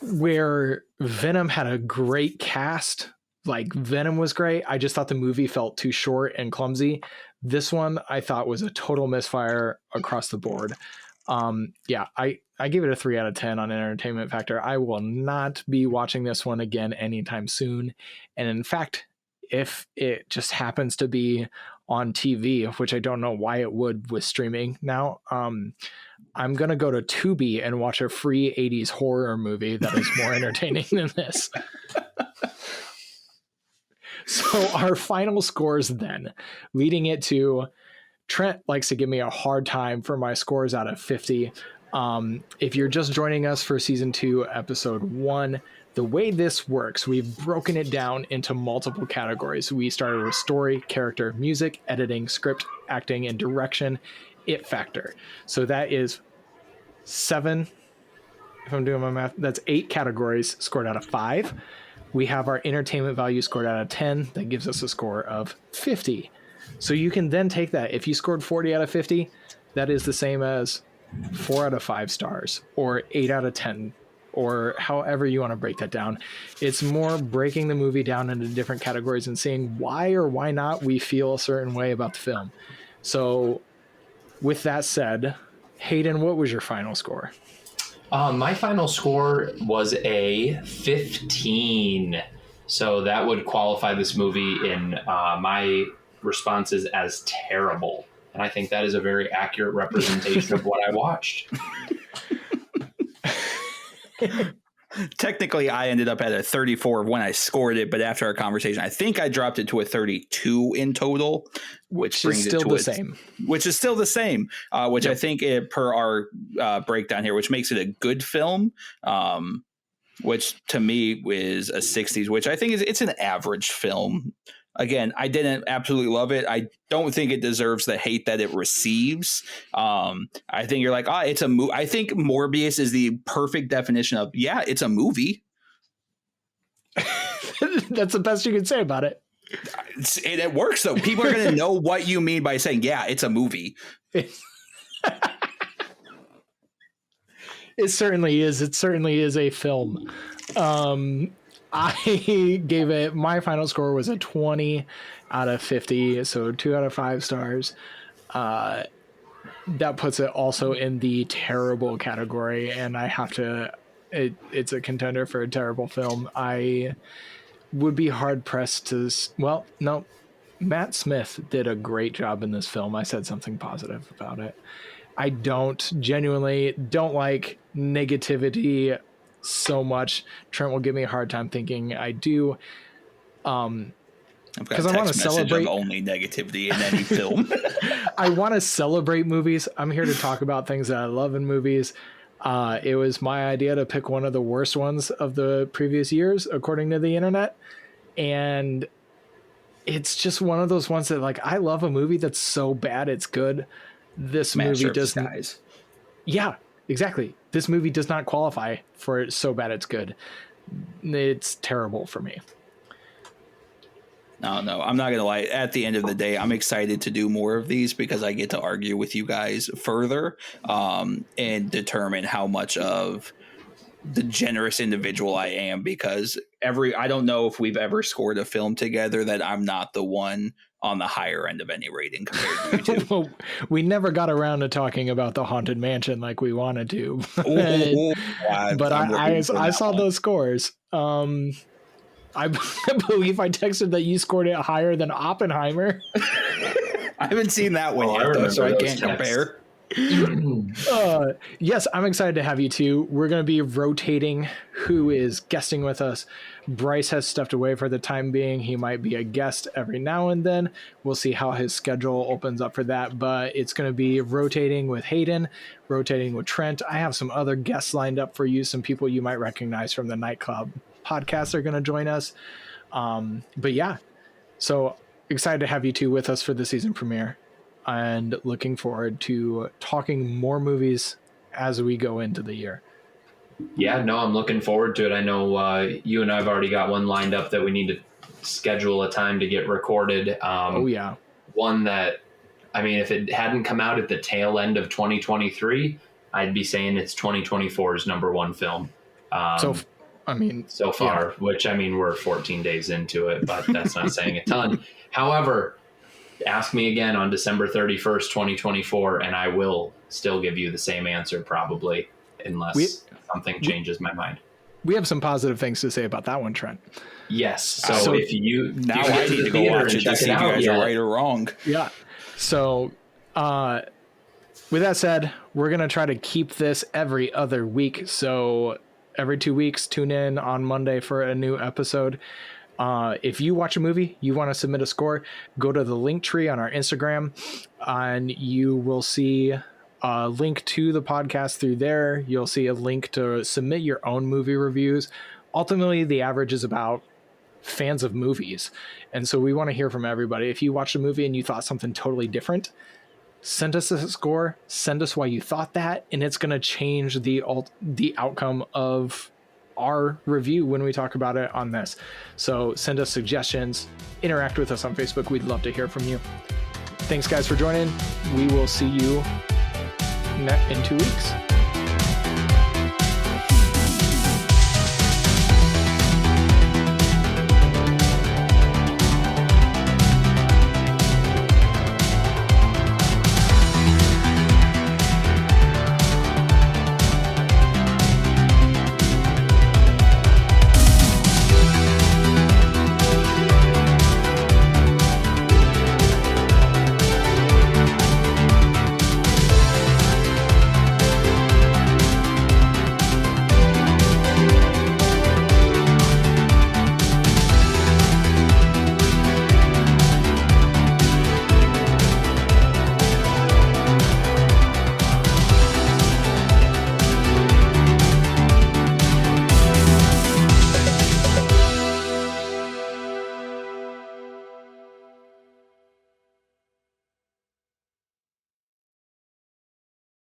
where Venom had a great cast, like Venom was great, I just thought the movie felt too short and clumsy. This one I thought was a total misfire across the board. I give it a 3 out of 10 on entertainment factor. I will not be watching this one again anytime soon. And in fact, if it just happens to be on TV, which I don't know why it would with streaming now, I'm going to go to Tubi and watch a free 80s horror movie that is more entertaining than this. So our final scores then, leading it to, Trent likes to give me a hard time for my scores out of 50. If you're just joining us for season 2, episode 1, the way this works, we've broken it down into multiple categories. We started with story, character, music, editing, script, acting, and direction, it factor. So that is 7, if I'm doing my math, that's 8 categories scored out of 5. We have our entertainment value scored out of 10. That gives us a score of 50. So you can then take that. If you scored 40 out of 50, that is the same as 4 out of 5 stars or 8 out of 10, or however you want to break that down. It's more breaking the movie down into different categories and seeing why or why not we feel a certain way about the film. So with that said, Hayden, what was your final score? My final score was a 15. So that would qualify this movie in my responses as terrible. And I think that is a very accurate representation of what I watched. Technically, I ended up at a 34 when I scored it, but after our conversation, I think I dropped it to a 32 in total, which brings is still it to the same. Which is still the same, which yep. I think per our breakdown here, which makes it a good film, which to me is a 60s, which I think it's an average film. Again, I didn't absolutely love it. I don't think it deserves the hate that it receives. I think you're like, it's a movie. I think Morbius is the perfect definition of, it's a movie. That's the best you can say about it. It works, though. People are going to know what you mean by saying, it's a movie. It certainly is. It certainly is a film. I gave it, my final score was a 20 out of 50, so 2 out of 5 stars. That puts it also in the terrible category, and I have to, it's a contender for a terrible film. I would be hard pressed to, well, no, Matt Smith did a great job in this film. I said something positive about it. I genuinely don't like negativity so much. Trent will give me a hard time thinking I do. Because I want to celebrate only negativity in any film. I want to celebrate movies. I'm here to talk about things that I love in movies. It was my idea to pick one of the worst ones of the previous years, according to the internet. And it's just one of those ones that, like, I love a movie that's so bad it's good. This movie doesn't. Yeah, exactly. This movie does not qualify for it so bad it's good. It's terrible for me. No, I'm not going to lie. At the end of the day, I'm excited to do more of these because I get to argue with you guys further and determine how much of the generous individual I am, because I don't know if we've ever scored a film together that I'm not the one on the higher end of any rating compared to you two. Well, we never got around to talking about the Haunted Mansion like we wanted to. But I saw those scores. I believe I texted that you scored it higher than Oppenheimer. I haven't seen that one yet, though, so I can't compare. Yes, I'm excited to have you two. We're going to be rotating who is guesting with us. Bryce has stepped away for the time being. He might be a guest every now and then. We'll see how his schedule opens up for that, but it's going to be rotating with Hayden, rotating with Trent. I have some other guests lined up for you, some people you might recognize from the Nightclub podcast are going to join us. But yeah, so excited to have you two with us for the season premiere, and looking forward to talking more movies as we go into the year. Yeah, no, I'm looking forward to it. I know you and I've already got one lined up that we need to schedule a time to get recorded. Oh yeah. One that, I mean, if it hadn't come out at the tail end of 2023, I'd be saying it's 2024's number one film. So far, yeah. Which, I mean, we're 14 days into it, but that's not saying a ton. However, ask me again on December 31st, 2024, and I will still give you the same answer probably, unless something changes my mind. We have some positive things to say about that one, Trent. Yes. So if you now I need to go watch it to see if you guys are right or wrong. Yeah. So with that said, we're going to try to keep this every other week. So every 2 weeks, tune in on Monday for a new episode. If you watch a movie, you want to submit a score, go to the link tree on our Instagram, and you will see a link to the podcast through there. You'll see a link to submit your own movie reviews. Ultimately, the average is about fans of movies. And so we want to hear from everybody. If you watched a movie and you thought something totally different, send us a score, send us why you thought that, and it's going to change the outcome of our review when we talk about it on this. So send us suggestions, interact with us on Facebook. We'd love to hear from you. Thanks guys for joining. We will see you in 2 weeks.